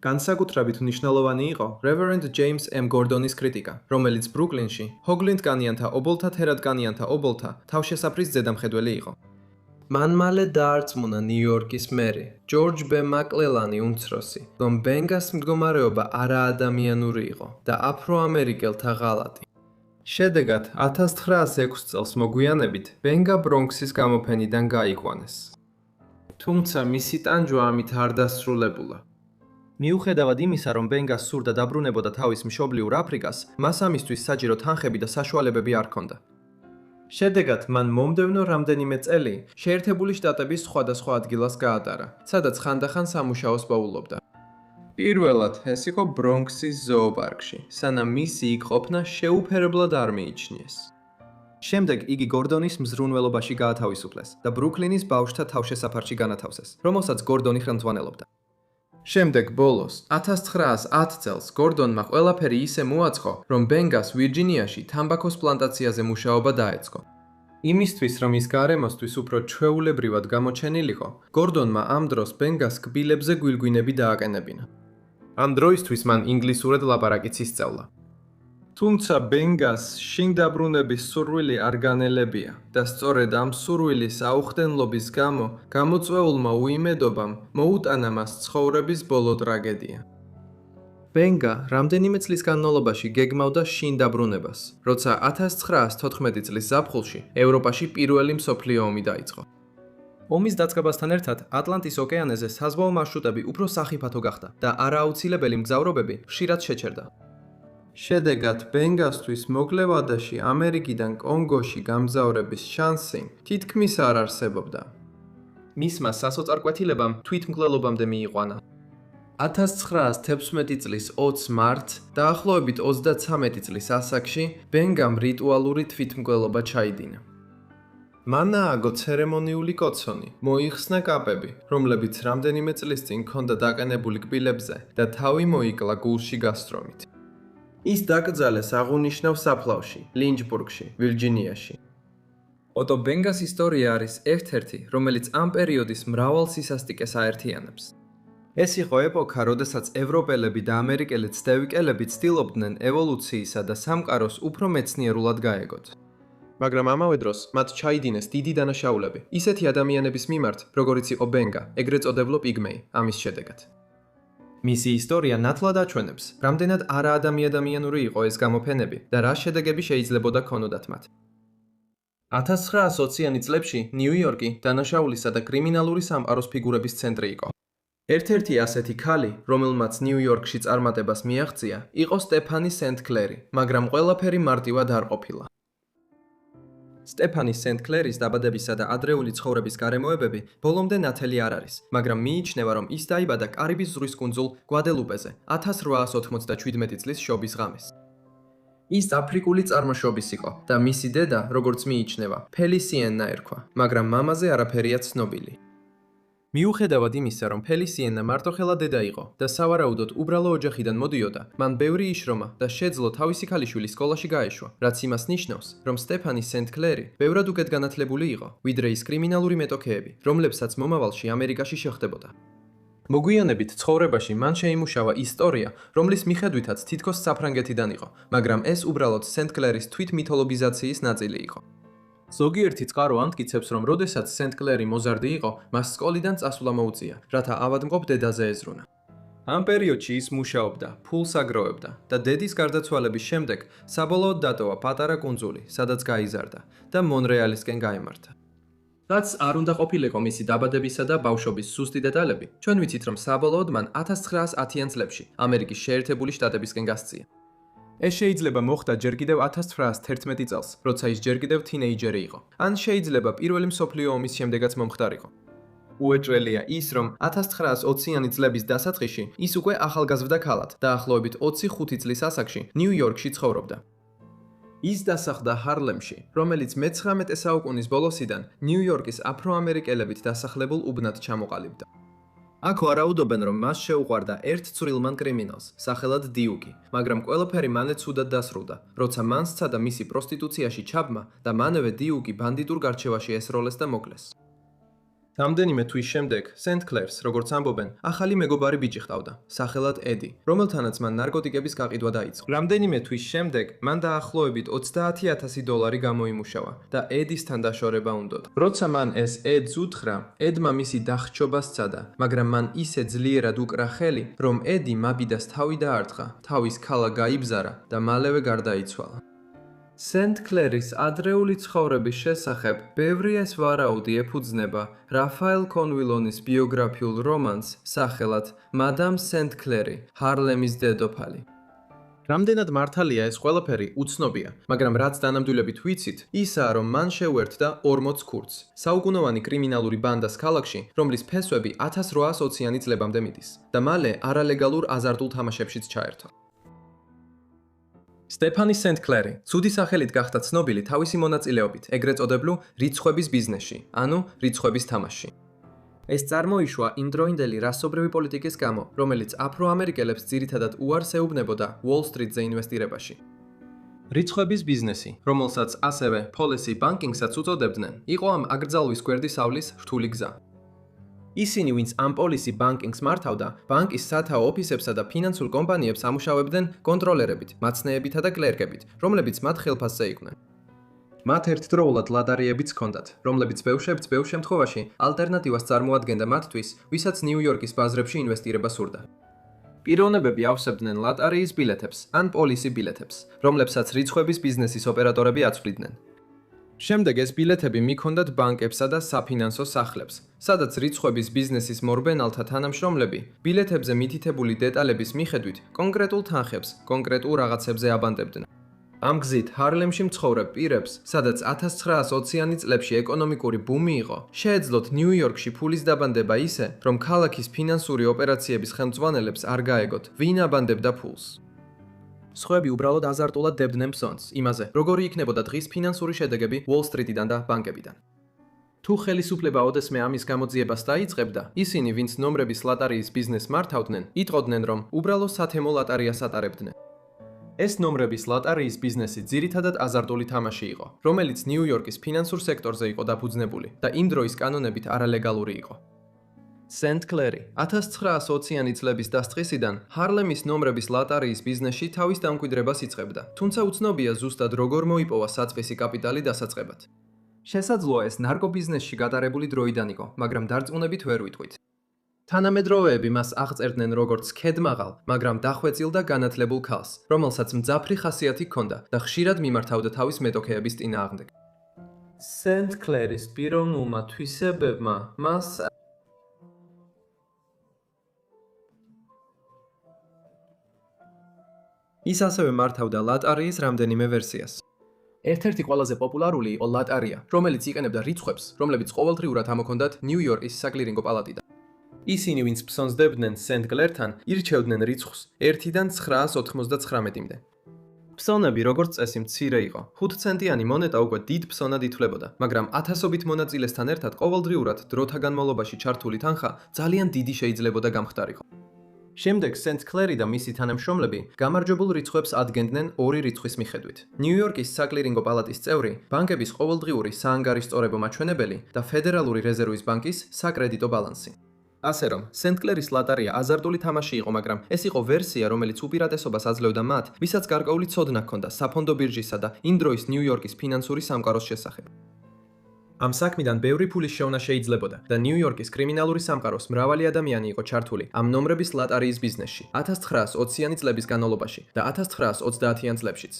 განსაკუთრებით მნიშვნელოვანი იყო Reverend James M. Gordon-ის კრიტიკა, რომელიც ბრუკლინში ჰოგლინდკანიანთა ობოლთა თერადკანიანთა ობოლთა თავშესაფრის ზედამხედველი იყო. მან მალე დაარწმუნა ნიუ-იორკის მერი, ჯორჯ ბ. მაკლელანი უმცროსი, რომ ბენგას მდგომარეობა არაადამიანური იყო და აფრო-ამერიკელთა ღალატი. შედეგად, 1906 წელს მოგვიანებით, ბენგა ბრონქსის გამოფენიდან გაიყვანეს. თუმცა მისი ტანჯვა ამით არ დასრულებულა. მიუხედავად იმისა, რომ ბენგას სურდა დაბრუნებოდა თავის მშობლიურ აფრიკას, მას ამისთვის საჭირო თანხები და საშუალებები არ ჰქონდა. შედეგად, მან მომდევნო რამდენიმე წელი შეერთებული შტატების სხვადასხვა ადგილას გაატარა, სადაც ხანდახან სამუშაოს პოულობდა. პირველად, ეს იყო ბრონქსის ზოოპარკში, სანამ მისი იქ ყოფნა შეუფერებლად არ მიიჩნიეს. შემდეგ იგი გორდონის მზრუნველობაში გაათავისუფლეს და ბრუკლინის ბავშვთა თავშესაფარში განათავსეს, რომელსაც გორდონი ხელმძღვანელობდა. შემდეგ ბოლოს 1910 წელს გორდონმა ყველაფერი ისე მოაწყო, რომ ბენგას ვირჯინიაში თამბაქოს პლანტაციაზე მუშაობა დაეწყო. იმისთვის, რომ ის გარემოსთვის უფრო ჩვეულებრივად გამოჩენილიყო, გორდონმა ამ დროს ბენგას კბილებზე გვილგვინები დააკენებინა. ამ დროისთვის მან ინგლისურად ლაპარაკიც ისწავლა. თუმცა ბენგას შინ დაბრუნების სურვილი არ განელებია და სწორედ ამ სურვილის აუხდენლობის გამო გამოწვეულმა უიმედობამ მოუტანა მას ცხოვრების ბოლო ტრაგედია. ბენგა რამდენიმე წლის განმავლობაში გეგმავდა შინ დაბრუნებას, როცა 1914 წლის ზაფხულში ევროპაში პირველი მსოფლიო ომი დაიწყო. ომის დაწყებასთან ერთად ატლანტის ოკეანეზე საზღვაო მარშრუტები უფრო სახიფათო გახდა და არააუცილებელი მგზავრობები ხშირად შეჩერდა. შედეგად, ბენგასთვის მოკლე ვადაში ამერიკიდან კონგოში გამგზავრების შანსი თითქმის არ არსებობდა. მისმა სასოწარკვეთილებამ თვითმკვლელობამდე მიიყვანა. 1916 წლის 20 მარტს, დაახლოებით 33 წლის ასაკში, ბენგამ რიტუალური თვითმკვლელობა ჩაიდინა. მან ააგო ცერემონიული კოცონი, მოიხსნა კაპები, რომლებიც რამდენიმე წლის წინ ჰქონდა დაყენებული კბილებზე და თავი მოიკლა გულში გასწრომით. ის დაკრძალეს აღუნიშნავ საფლავში, ლინჩბურგში, ვირჯინიაში. ოტო ბენგას ისტორია არის ერთ-ერთი, რომელიც ამ პერიოდის მრავალ სისასტიკეს აერთიანებს. ეს იყო ეპოქა, როდესაც ევროპელები და ამერიკელი ცდევიკელები ცდილობდნენ ევოლუციისა და სამყაროს უფრო მეცნიერულად გაეგოთ. მაგრამ ამავე დროს მათ ჩაიდინეს დიდი დანაშაულები, ისეთი ადამიანების მიმართ, როგორიც იყო ბენგა, ეგრეთ წოდებული პიგმეი, ამის შედეგად. მისი ისტორია ნათლად აჩვენებს, რამდენად არაადამიანური იყო ეს გამოფენები და რა შედეგები შეიძლებოდა ქონოდათ მათ. 1920-იანი წლებში ნიუ-იორკი დანაშაულისა და კრიმინალური სამყაროს ფიგურების ცენტრი იყო. ერთ-ერთი ასეთი ქალი, რომელმაც ნიუ-იორკში წარმატებას მიაღწია, იყო სტეფანი სენტ-კლერი, მაგრამ ყველაფერი მარტივად არ ყოფილა. სტეფანი სენტ-კლერის დაბადებისა და ადრეული ცხოვრების გარემოებები ბოლომდე ნათელი არ არის, მაგრამ მიიჩნევა, რომ ის დაიბადა კარიბის ზღვის კუნძულ გვადელუპეზე 1897 წლის შობის ღამეს. ის აფრიკული წარმოშობის იყო და მისი დედა, როგორც მიიჩნევა, ფელისიენა ერქვა, მაგრამ მამაზე არაფერია ცნობილი. მიუხედავად იმისა, რომ ფელისიენა მარტოხელა დედა იყო და სავარაუდოდ უბრალო ოჯახიდან მოდიოდა, მან ბევრი იშრომა და შეძლო თავისი ქალიშვილი სკოლაში გაეშვა, რაც იმას ნიშნავს, რომ სტეფანი სენტ-კლერი ბევრად უკეთ განათლებული იყო, ვიდრე ის კრიმინალური მეტოქეები, რომლებსაც მომავალში ამერიკაში შეხვდებოდა. მოგვიანებით ცხოვრებაში მან შეიმუშავა ისტორია, რომლის მიხედვითაც თითქოს საფრანგეთიდან იყო, მაგრამ ეს უბრალოდ სენტ-კლერის თვითმითოლოგიზაციის ნაწილი იყო. ზოგიერთი წყარო ამტკიცებს, რომ როდესაც სენტ-კლერი მოზარდი იყო, მას სკოლიდან წასვლა მოუწია, რათა ავადმყოფ დედაზე ეზრუნა. ამ პერიოდში ის მუშაობდა, ფულს აგროვებდა და დედის გარდაცვალების შემდეგ საბოლოოდ დატოვა პატარა კუნძული, სადაც გაიზარდა და მონრეალისკენ გაემართა. რაც არ უნდა ყოფილიყო მისი დაბადებისა და ბავშვობის სუსტი დეტალები, ჩვენ ვიცით, რომ საბოლოოდ მან 1910-იან წლებში ამერიკის შეერთებული შტატებისკენ გასწია. ეს შეიძლება მოხდა ჯერ კიდევ 1911 წელს, როცა ის ჯერ კიდევ თინეიჯერი იყო. ან შეიძლება პირველი მსოფლიო ომის შემდეგაც მომხდარიყო. უეჭველია ის, რომ 1920-იანი წლების დასაწყისში ის უკვე ახალგაზრდა ქალად, დაახლოებით 25 წლის ასაკში, ნიუ-იორკში ცხოვრობდა. ის დასახლდა ჰარლემში, რომელიც მე-19 საუკუნის ბოლოსიდან ნიუ-იორკის აფრო-ამერიკელებით დასახლებულ უბნად ჩამოყალიბდა. აქ ვარაუდობენ, რომ მას შეუყვარდა ერთ ცვრილმან კრიმინალს, სახელად დიუკი, მაგრამ ყველაფერი მალე ცუდად დასრულდა, როცა მან სცადა მისი პროსტიტუციაში ჩაბმა და მანევე დიუკი ბანდიტურ გარჩევაში ესროლეს და მოკლეს. რამდენიმე თვის შემდეგ, სენტ-კლერს, როგორც ამბობენ, ახალი მეგობარი ბიჭი ჰყავდა, სახელად ედი, რომელთანაც მან ნარკოტიკების გაყიდვა დაიწყო. რამდენიმე თვის შემდეგ, მან დაახლოებით $30,000 გამოიმუშავა და ედისთან დაშორება უნდოდა. როცა მან ეს ედს უთხრა, ედმა მისი დახრჩობა სცადა, მაგრამ მან ისე ძლიერად უკრა ხელი, რომ ედი მაბიდას თავი დაარტყა, თავის ქალა გაიბზარა და მალევე გარდაიცვალა. სენტ-კლერის ადრეული ცხოვრების შესახებ ბევრი ეს ვარაუდი ეფუძნება რაფაელ კონვილონის ბიოგრაფიულ რომანს სახელად მადამ სენტ-კლერი, ჰარლემის დედოფალი. რამდენად მართალია ეს ყველაფერი უცნობია, მაგრამ რაც დანამდვილებით ვიცით, ისაა, რომ მან შეუერთდა 40 ქურდს, საუკუნოვანი კრიმინალური ბანდას ქალაქში, რომლის ფესვები 1820-იანი წლებამდე მიდის და მალე არალეგალურ აზარტულ თამაშებშიც ჩაერთო. სტეფანი სენტ-კლერი ცუდი სახელით გახდა ცნობილი თავისი მონაწილეობით ეგრეთ წოდებულ რიცხვების ბიზნესში, ანუ რიცხვების თამაშში. ეს წარმოიშვა იმდროინდელი რასობრივი პოლიტიკის გამო, რომელიც აფრო-ამერიკელებს ძირითადად უარს ეუბნებოდა უოლ-სტრიტზე ინვესტირებაში. რიცხვების ბიზნესი, რომელსაც ასევე policy banking-საც უწოდებდნენ, იყო ამ აკრძალვის გვერდის ავლის რთული გზა. ისინი, ვინც ამ policy banking-ს მართავდა, ბანკის სათაო ოფისებსა და ფინანსურ კომპანიებს ამუშავებდნენ კონტროლერებით, მაცნეებითა და კლერკებით, რომლებიც მათ ხელფასზე იყვნენ. მათ ერთდროულად ლატარიებიც ჰქონდათ, რომლებიც ბავშვებს ბევრ შემთხვევაში ალტერნატივას წარმოადგენდა მათთვის, ვისაც ნიუ-იორკის ბაზრებში ინვესტირება სურდა. პიროვნებები ავსებდნენ ლატარიის ბილეთებს ან პოლისი ბილეთებს, რომლებსაც რიცხვების ბიზნესის ოპერატორები აცვლიდნენ. შემდეგ ეს ბილეთები მიჰქონდათ ბანკებსა და საფინანსო სახლებს, სადაც რიცხვების ბიზნესის მორბენალთა თანამშრომლები ბილეთებზე მითითებული დეტალების მიხედვით კონკრეტულ თანხებს, კონკრეტულ რაღაცებზე აბანდებდნენ. ამ გზით ჰარლემში მცხოვრებ პირებს, სადაც 1920-იანი წლებში ეკონომიკური ბუმი იყო, შეეძლოთ ნიუ-იორკში ფულის დაბანდება ისე, რომ ქალაქის ფინანსური ოპერაციების ხელმძღვანელებს არ გაეგოთ, ვინ აბანდებდა ფულს. სხვები უბრალოდ აზარტულად დებდნენ ფსონს იმაზე, როგორი იქნებოდა დღის ფინანსური შედეგები უოლ-სტრიტიდან და ბანკებიდან. თუ ხელისუფლება ოდესმე ამის გამოძიებას დაიწყებდა, ისინი, ვინც ნომრების ლატარიის ბიზნესს მართავდნენ, იტყოდნენ, რომ უბრალო სათემო ლატარიას ატარებდნენ. ეს ნომრების ლატარიის ბიზნესი ძირითადად აზარტული თამაში იყო, რომელიც ნიუ-იორკის ფინანსურ სექტორზე იყო დაფუძნებული და იმ დროის კანონებით არალეგალური იყო. სენტ-კლერი 1920-იანი წლების დასწყისიდან ჰარლემის ნომრების ლატარიის ბიზნესში თავის დამკვიდრებას იწყებდა, თუმცა უცნობია ზუსტად როგორ მოიპოვა საწვისი კაპიტალი დასაწყებად. შესაძლოა ეს ნარკობიზნესში გატარებული დროიდან იყო, მაგრამ დარწმუნებით ვერ ვიტყვით. თანამედროვეები მას აღწერდნენ როგორც ქედმაღალ, მაგრამ დახვეწილ და განათლებულ ქალს, რომელსაც მძაფრი ხასიათი ჰქონდა და ხშირად მიმართავდა თავის მეტოქეების წინააღმდეგ. სენტ-კლერის პიროვნულმა თვისებებმა მას ის ასევე მართავდა ლატარიის რამდენიმე ვერსიას. ერთ-ერთი ყველაზე პოპულარული იყო ლატარია, რომელიც იყენებდა რიცხვებს, რომლებიც ყოველდღიურად ამოქონდათ ნიუ-იორკის საკლირინგო პალატიდან. ისინი, ვინც ფსონს დებდნენ სენტ-კლერთან, ირჩევდნენ რიცხვს 1-დან 999-მდე. ფსონები, როგორც წესი, მცირე იყო. 5 ცენტიანი მონეტა უკვე დიდ ფსონად ითვლებოდა, მაგრამ ათასობით მონაწილესთან ერთად ყოველდღიურად დროთა განმავლობაში ჩართული თანხა ძალიან დიდი შეიძლებოდა გამხდარიყო. შემდეგ სენტ-კლერი და მისი თანამშრომლები გამარჯვებულ რიცხვებს ადგენდნენ ორი რიცხვის მიხედვით. ნიუ-იორკის საკლირინგო პალატის წევრი, ბანკების ყოველდღიური საანგარიშწორებო მაჩვენებელი და ფედერალური რეზერვის ბანკის საკრედიტო ბალანსი. ასე რომ, სენტ-კლერის ლატარია აზარტული თამაში იყო, მაგრამ ეს იყო ვერსია, რომელიც უპირატესობას აძლევდა მათ, ვისაც გარკვეული ცოდნა ჰქონდა საფონდო ბირჟისა და იმ დროის ნიუ-იორკის ფინანსური სამყაროს შესახებ. ამ საქმიდან ბევრი ფულის შოვნა შეიძლებოდა და ნიუ-იორკის კრიმინალური სამყაროს მრავალი ადამიანი იყო ჩართული ამ ნომრების ლატარიის ბიზნესში 1920-იანი წლების განმავლობაში და 1930-იან წლებშიც.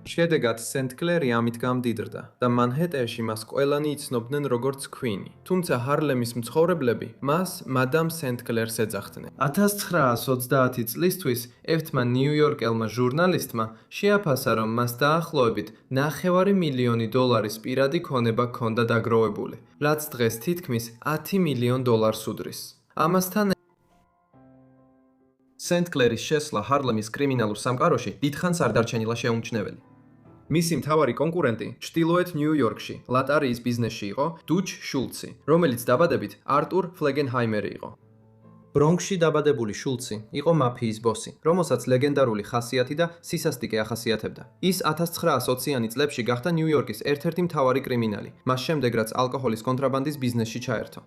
შედეგად სენტ კლერი ამით გამდიდრდა და მანჰეტენში მას ყველანი იცნობდნენ როგორც ქვინი. თუმცა ჰარლემის მცხოვრებლები მას მადამ სენტ კლერს ეძახდნენ. 1930 წლისთვის ერთმა ნიუ-იორკელმა ჟურნალისტმა შეაფასა, რომ მას დაახლოებით $900,000 პირადი ქონება ჰქონდა დაგროვებული, რაც დღეს თითქმის $10 მილიონ უდრის. ამასთან სენტ კლერის შესვლა ჰარლემის კრიმინალურ სამყაროში დიდხანს არ დარჩენილა შეუმჩნეველი. მისი მთავარი კონკურენტი ჩრდილოეთ ნიუ-იორკში ლატარიის ბიზნესში იყო დუჩ შულცი, რომელიც დაბადებით არტურ ფლეგენჰაიმერი იყო. ბრონქსში დაბადებული შულცი იყო მაფიის ბოსი, რომელსაც ლეგენდარული ხასიათი და სისასტიკე ახასიათებდა. ის 1920-იანი წლებში გახდა ნიუ-იორკის ერთ-ერთი მთავარი კრიმინალი, მას შემდეგ რაც ალკოჰოლის კონტრაბანდის ბიზნესში ჩაერთო.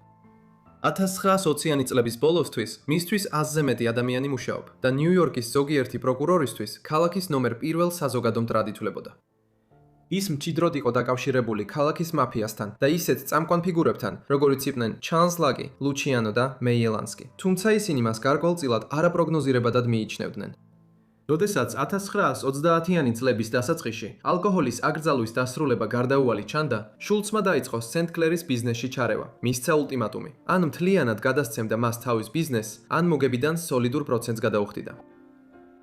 1920-იანი წლების ბოლოსთვის მისთვის 100-ზე მეტი ადამიანი მუშაობდა და ნიუ-იორკის ზოგიერთი პროკურორისთვის ქალაქის ნომერ 1 საზოგადო მტრად ითვლებოდა. ის მჭიდროდ იყო დაკავშირებული ქალაქის მაფიასთან და ისეთ წამყვან ფიგურებთან, როგორიც იყვნენ ჩარლზ ლაგი, ლუჩიანო და მეიელანსკი. თუმცა ისინი მას გარკვეულწილად არაპროგნოზირებადად მიიჩნევდნენ. როდესაც 1930-იანი წლების დასაწყისში ალკოჰოლის აკრძალვის დასრულება გარდაუვალი ჩანდა, შულცმა დაიწყო სენტ კლერის ბიზნესში ჩარევა. მისცა ულტიმატუმი: ან მთლიანად გადასცემდა მას თავის ბიზნესს, ან მოგებიდან სოლიდურ პროცენტს გადაუხდიდა.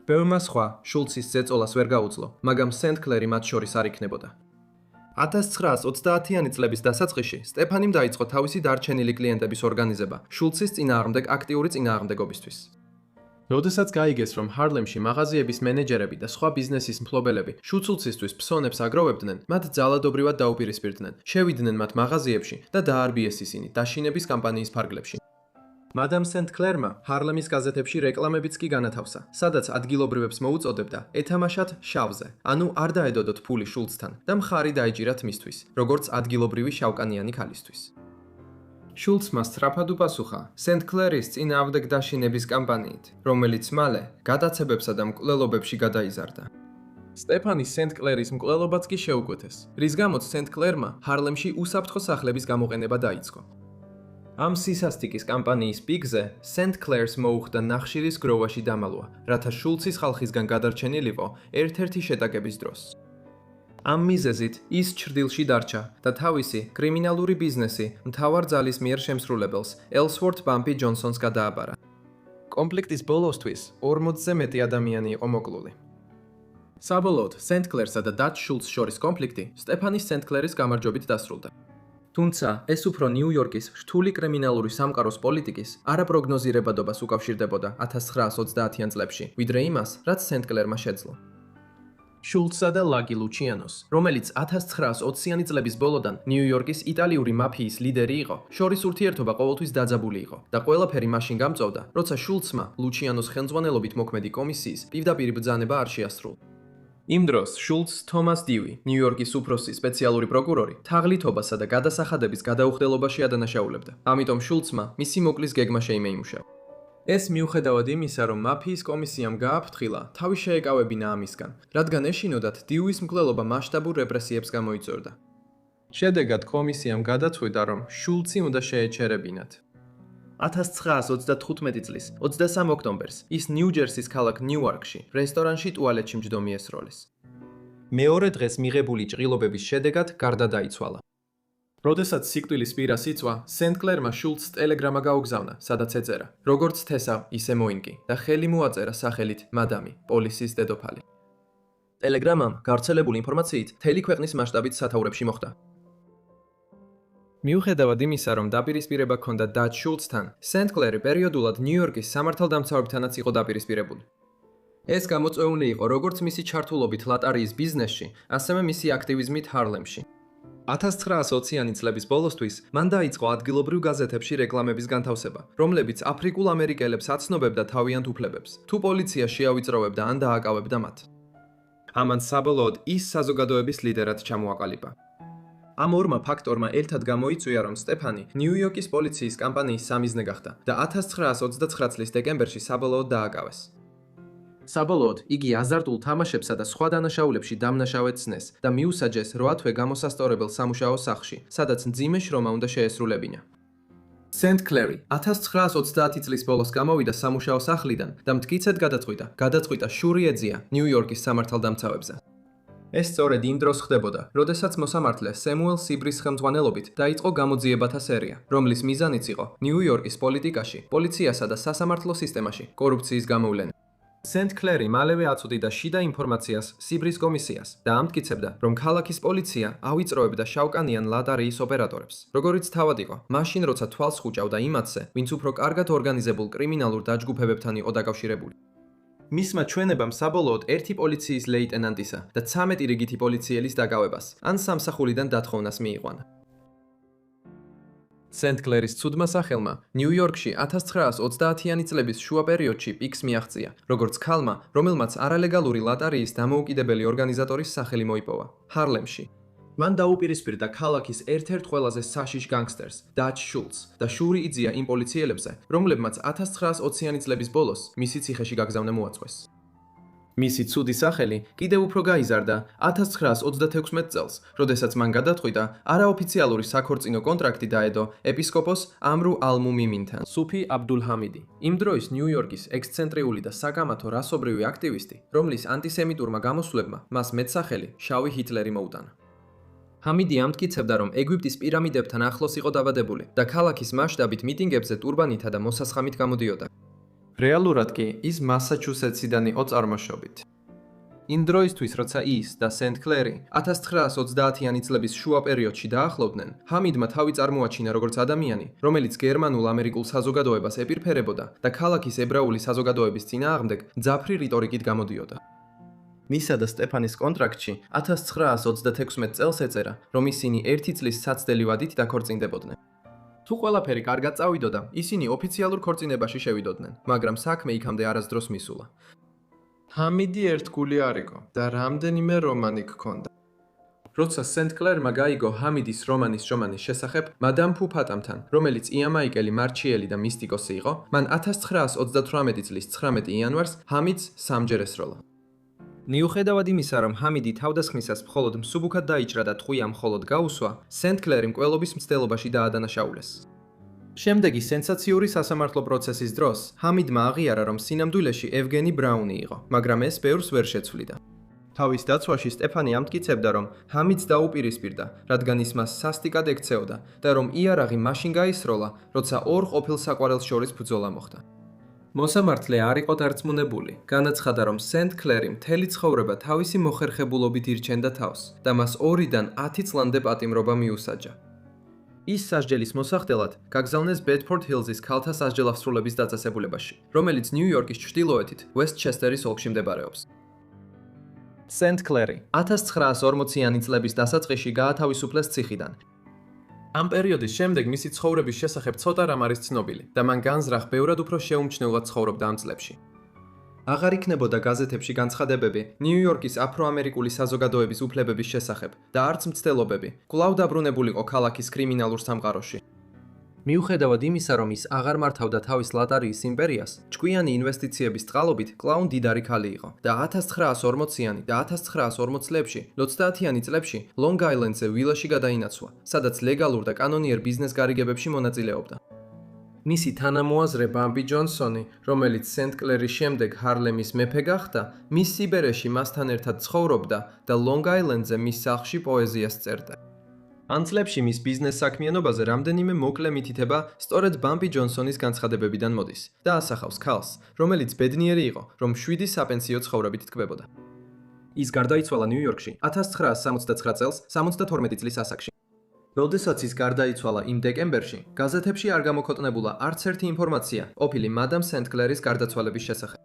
ბევრმა სხვა შულცის ზეწოლას ვერ გაუძლო, მაგრამ სენტ კლერი მათ შორის არ იქნებოდა. 1930-იანი წლების დასაწყისში სტეფანიმ დაიწყო თავისი დარჩენილი კლიენტების ორგანიზება შულცის წინააღმდეგ აქტიური წინააღმდეგობისთვის. როდესაც გაიგეს, რომ ჰარლემში მაღაზიების მენეჯერები და სხვა ბიზნესის მფლობელები შულცისთვის ფსონებს აგროვებდნენ, მათ ძალადობრივად დაუპირისპირდნენ, შევიდნენ მათ მაღაზიებში და დაარბიეს ისინი დაშინების კამპანიის ფარგლებში. მადამ სენტ კლერმა ჰარლემის გაზეთებში რეკლამებიც კი განათავსა, სადაც ადგილობრივებს მოუწოდებდა ეთამაშათ შავზე, ანუ არ დაედოდოთ ფული შულცთან და მხარი დაეჭირათ მისთვის, როგორც ადგილობრივი შავკანიანი ქალისთვის. შულცმა სწრაფად უპასუხა სენტ კლერის წინააღმდეგ დაშინების კამპანიით, რომელიც მალე გადაცებებსა და მკვლელობებში გადაიზარდა. სტეფანი სენტ კლერის მკვლელობაც კი შეუკვეთეს, რის გამოც სენტ კლერმა ჰარლემში უსაფრთხო სახლების გამოყენება დაიწყო. ამ სისასტიკის კამპანიის პიკზე სენტ კლერს მოუხდა ნახშირის გროვაში დამალვა, რათა შულცის ხალხისგან გადარჩენილიყო ერთ-ერთი შეტაკების დროს. ამ მიზეზით ის ჩრდილში დარჩა და თავისი კრიმინალური ბიზნესი მთავარ ძალის მიერ შემსრულებელს ელსვორთ ბამპი ჯონსონს გადააბარა. კონფლიქტის ბოლოსთვის 40-ზე მეტი ადამიანი იყო მოკლული. საბოლოოდ სენტ კლერსა და დატ შულცს შორის კონფლიქტი სტეფანის სენტ კლერის გამარჯვებით დასრულდა. თუმცა ეს უფრო ნიუ-იორკის რთული კრიმინალური სამყაროს პოლიტიკის არაპროგნოზირებადობას უკავშირდებოდა 1930-იან წლებში, ვიდრე იმას, რაც სენტ კლერმა შეძლო. შულცსა და ლაგი ლუჩიანოს, რომელიც 1920-იანი წლების ბოლოდან ნიუ-იორკის იტალიური მაფიის ლიდერი იყო, შორის ურთიერთობა ყოველთვის დაძაბული იყო და ყველაფერი მაშინ გამწოვდა, როცა შულცმა ლუჩიანოს ხელმძღვანელობით მოქმედი კომისიის პირდაპირ ბრძანება არ შეასრულა. იმ დროს შულცს თომას დივი, ნიუ-იორკის უფროსი სპეციალური პროკურორი, თაღლითობასა და გადასახადების გადაუხდელობაში ადანაშაულებდა. ამიტომ შულცმა მისი მოკლის გეგმა შეიმეიმუშავა. ეს მიუხედავად იმისა, რომ მაფიის კომისიამ გააფრთხილა, თავი შეეკავებინა ამისგან, რადგან ეშინოდათ დიუის მკვლელობა მასშტაბურ რეპრესიებს გამოიწვევდა. შედეგად კომისიამ გადაწყვიტა, რომ შულცი უნდა შეეჩერებინათ. 1935 წლის 23 ოქტომბერს ის ნიუ-ჯერსის ქალაქ ნიუარკში რესტორანში ტუალეტში მჯდომი ესროლის. მეორე დღეს მიღებული ჭრილობების შედეგად გარდა დაიცვალა. როდესაც სიკვდილის პირას იწვა, სენტ კლერმა შულცს ტელეგრამა გაუგზავნა, სადაც ეწერა: როგორც თესა, ისე მოინკი და ხელი მოაწერა სახელით მადამი, პოლისის დედოფალი. ტელეგრამამ გავრცელებული ინფორმაციით მთელი ქვეყნის მასშტაბით სათაურებში მოხვდა. მიუხედავად იმისა, რომ დაპირისპირება ჰქონდა დატ შულცთან, სენტ კლერი პერიოდულად ნიუ-იორკის სამართალდამცავებთანაც იყო დაპირისპირებული. ეს გამოწვეული იყო როგორც მისი ჩართულობით ლატარიის ბიზნესში, ასევე მისი აქტივიზმით ჰარლემში. 1920-იანი წლების ბოლოსთვის მან დაიწყო ადგილობრივ გაზეთებში რეკლამების განთავსება, რომლებიც აფრიკულ ამერიკელებს აცნობებდა თავიანთ უფლებებს, თუ პოლიცია შეავიწროვებდა ან დააკავებდა მათ. ამან საბოლოოდ ის საზოგადოების ლიდერად ჩამოაყალიბა. ამ ორმა ფაქტორმა ერთად გამოიწვია, რომ სტეფანი ნიუ-იორკის პოლიციის კამპანიის სამიზნე გახდა და 1929 წლის დეკემბერში საბოლოოდ დააკავეს. საბოლოოდ იგი აზარტულ თამაშებსა და სხვა დანაშაულებში დამნაშავედ ცნეს და მიუსაჯეს 8 თვე გამოსასწორებელ სამუშაო სახლში, სადაც მძიმე შრომა უნდა შეესრულებინა. სენტ კლერი 1930 წლის ბოლოს გამოვიდა სამუშაო სახლიდან და მტკიცედ გადაწყვიტა შური ეძია ნიუ-იორკის სამართალდამცავებზე. ეს სწორედ იმ დროს ხდებოდა, როდესაც მოსამართლე სემუელ სიბრის ხელმძღვანელობით დაიწყო გამოძიებათა სერია, რომლის მიზანიც იყო ნიუ-იორკის პოლიტიკაში, პოლიციასა და სასამართლო სისტემაში კორუფციის გამოვლენა. სენტ კლერი მალევე აწვდიდა შიდა ინფორმაციას სიბრის კომისიას და ამტკიცებდა, რომ ქალაქის პოლიცია ავიწროებდა შავკანიან ლატარიის ოპერატორებს. როგორიც თავად იყო, მაშინ როცა თვალს ხუჭავდა იმათზე, ვინც უფრო კარგად ორგანიზებულ კრიმინალურ დაჯგუფებებთან იყო დაკავშირებული. მისმა ჩვენებამ საბოლოოდ ერთი პოლიციის ლეიტენანტისა და 13 რიგითი პოლიციელის დაკავებას ან სამსახურიდან დათხოვნას მიიყვანა. სენტ კლერის ცუდმა სახელმა ნიუ-იორკში 1930-იანი წლების შუა პერიოდში პიკს მიაღწია, როგორც ქალმა, რომელმაც არალეგალური ლატარიის დამოუკიდებელი ორგანიზატორის სახელი მოიპოვა, ჰარლემში. მან დაუპირისპირდა ქალაქის ერთ-ერთ ყველაზე საშიშ განგსტერს, დაჩ შულცს და შური იძია იმ პოლიციელებზე, რომლებმაც 1920-იანი წლების ბოლოს მისი ციხეში გაგზავნა მოაწყვეს. მისი ცუდი სახელი კიდევ უფრო გაიზარდა 1936 წელს, როდესაც მან გადაწყვიტა არაოფიციალური საქორწინო კონტრაქტი დაედო ეპისკოპოს ამრუ ალ-მუმიმინთან, სუფი აბდულ-ჰამიდი. იმ დროის ნიუ-იორკის ექსცენტრიული და საკამათო რასობრივი აქტივისტი, რომლის ანტისემიტურმა გამოსვლებმა მას მეტსახელი შავი ჰიტლერი მოუტანა. ჰამიდი ამტკიცებდა, რომ ეგვიპტის პირამიდებთან ახლოს იყო დაბადებული და ქალაქის მასშტაბით მიტინგებზე ტურბანითა და მოსასხამით გამოდიოდა. რეალურად კი ის მასაჩუსეტსიდან იყო წარმოშობით. იმ დროისთვის, როცა ის და სენტ კლერი 1930-იანი წლების შუა პერიოდში დაახლოვდნენ, ჰამიდმა თავი წარმოაჩინა როგორც ადამიანი, რომელიც გერმანულ-ამერიკულ საზოგადოებას ეპირფერებოდა და ქალაქის ებრაული საზოგადოების წინააღმდეგ მძაფრი რიტორიკით გამოდიოდა. მისა და სტეფანის კონტრაქტში 1936 წელს ეწერა, რომ ისინი 1 წლის საცდელი ვადით დაქორწინდებოდნენ. თუ ყველაფერი კარგად წავიდოდა, ისინი ოფიციალურ ქორწინებაში შევიდოდნენ, მაგრამ საქმე იქამდე არასდროს მისულა. ჰამიდი ერთგული არ იყო და რამდენიმე რომანი ჰქონდა. როცა სენტ კლერმა გაიგო ჰამიდის რომანის შრომანის შესახებ მადამ ფუფატამთან, რომელიც იამაიკელი მარჩიელი და მისტიკოსი იყო, მან 1938 წლის 19 იანვარს ჰამიდს სამჯერ ესროლა. მიუხედავად იმისა, რომ ჰამიდი თავდასხმისას მხოლოდ მსუბუქად დაიჭრა და ტყვია მხოლოდ გაუსვა, სენტ კლერი მკვლელობის მცდელობაში დაადანაშაულეს. შემდეგი სენსაციური სასამართლო პროცესის დროს ჰამიდმა აღიარა, რომ სინამდვილეში ევგენი ბრაუნი იყო, მაგრამ ეს ბევრს ვერ შეცვლიდა. თავის დაცვაში სტეფანი ამტკიცებდა, რომ ჰამიდს დაუპირისპირდა, რადგან ის მას სასტიკად ექცეოდა და რომ იარაღი მაშინ გაისროლა, როცა ორ ყოფილ საყვარელს შორის ბრძოლა მოხდა. მოსამართლე არ იყო დარწმუნებული, განაცხადა, რომ სენტ კლერი მთელი ცხოვრება თავისი მოხერხებულობით ირჩენდა თავს და მას 2-დან 10 წლამდე პატიმრობა მიუსაჯა. ის სასჯელის მოსახდელად გაგზავნეს ბედფორდ ჰილზის ქალთა სასჯელავსრულების დაწესებულებაში, რომელიც ნიუ-იორკის ჩრდილოეთით, ვესტჩესტერის ოლქში მდებარეობს. სენტ კლერი 1940-იანი წლების დასაწყისში გაათავისუფლეს ციხიდან. ამ პერიოდის შემდეგ მისი ცხოვრების შესახებ ცოტა რამ არის ცნობილი და მან განზრახ ბევრად უფრო შეუმჩნევლად ცხოვრობდა ამ წლებში. აღარ იქნებოდა გაზეთებში განცხადებები ნიუ-იორკის აფრო-ამერიკული საზოგადოების უფლებების შესახებ და არც მცდელობები, კვლავ დაბრუნებულიყო ქალაქის კრიმინალურ სამყაროში. მიუხედავად იმისა, რომ ის აღარ მართავდა თავის ლატარიის იმპერიას, ჭკვიანი ინვესტიციების წყალობით კვლავ მდიდარი ქალი იყო და 1940-იანი და 1940 წლებში, 30-იანი წლებში ლონგ-აილენდზე ვილაში გადაინაცვლა, სადაც ლეგალურ და კანონიერ ბიზნეს გარიგებებში მონაწილეობდა. მისი თანამოაზრე ბამბი ჯონსონი, რომელიც სენტ კლერის შემდეგ ჰარლემის მეფე გახდა, მის სიბერეში მასთან ერთად ცხოვრობდა და ლონგ-აილენდზე მის სახლში პოეზიას წერდა. ამ წლებში მის ბიზნეს საქმიანობაზე რამდენიმე მოკლე მითითება სწორედ ბამბი ჯონსონის განცხადებებიდან მოდის და ასახავს ქალს, რომელიც ბედნიერი იყო, რომ 7 საპენსიო ცხოვრებით თქმებოდა. ის გარდაიცვალა ნიუ-იორკში 1969 წელს 72 წლის ასაკში. როდესაც ის გარდაიცვალა იმ დეკემბერში, გაზეთებში არ გამოქვეყნებულა არც ერთი ინფორმაცია ყოფილი მადამ სენტ კლერის გარდაცვალების შესახებ.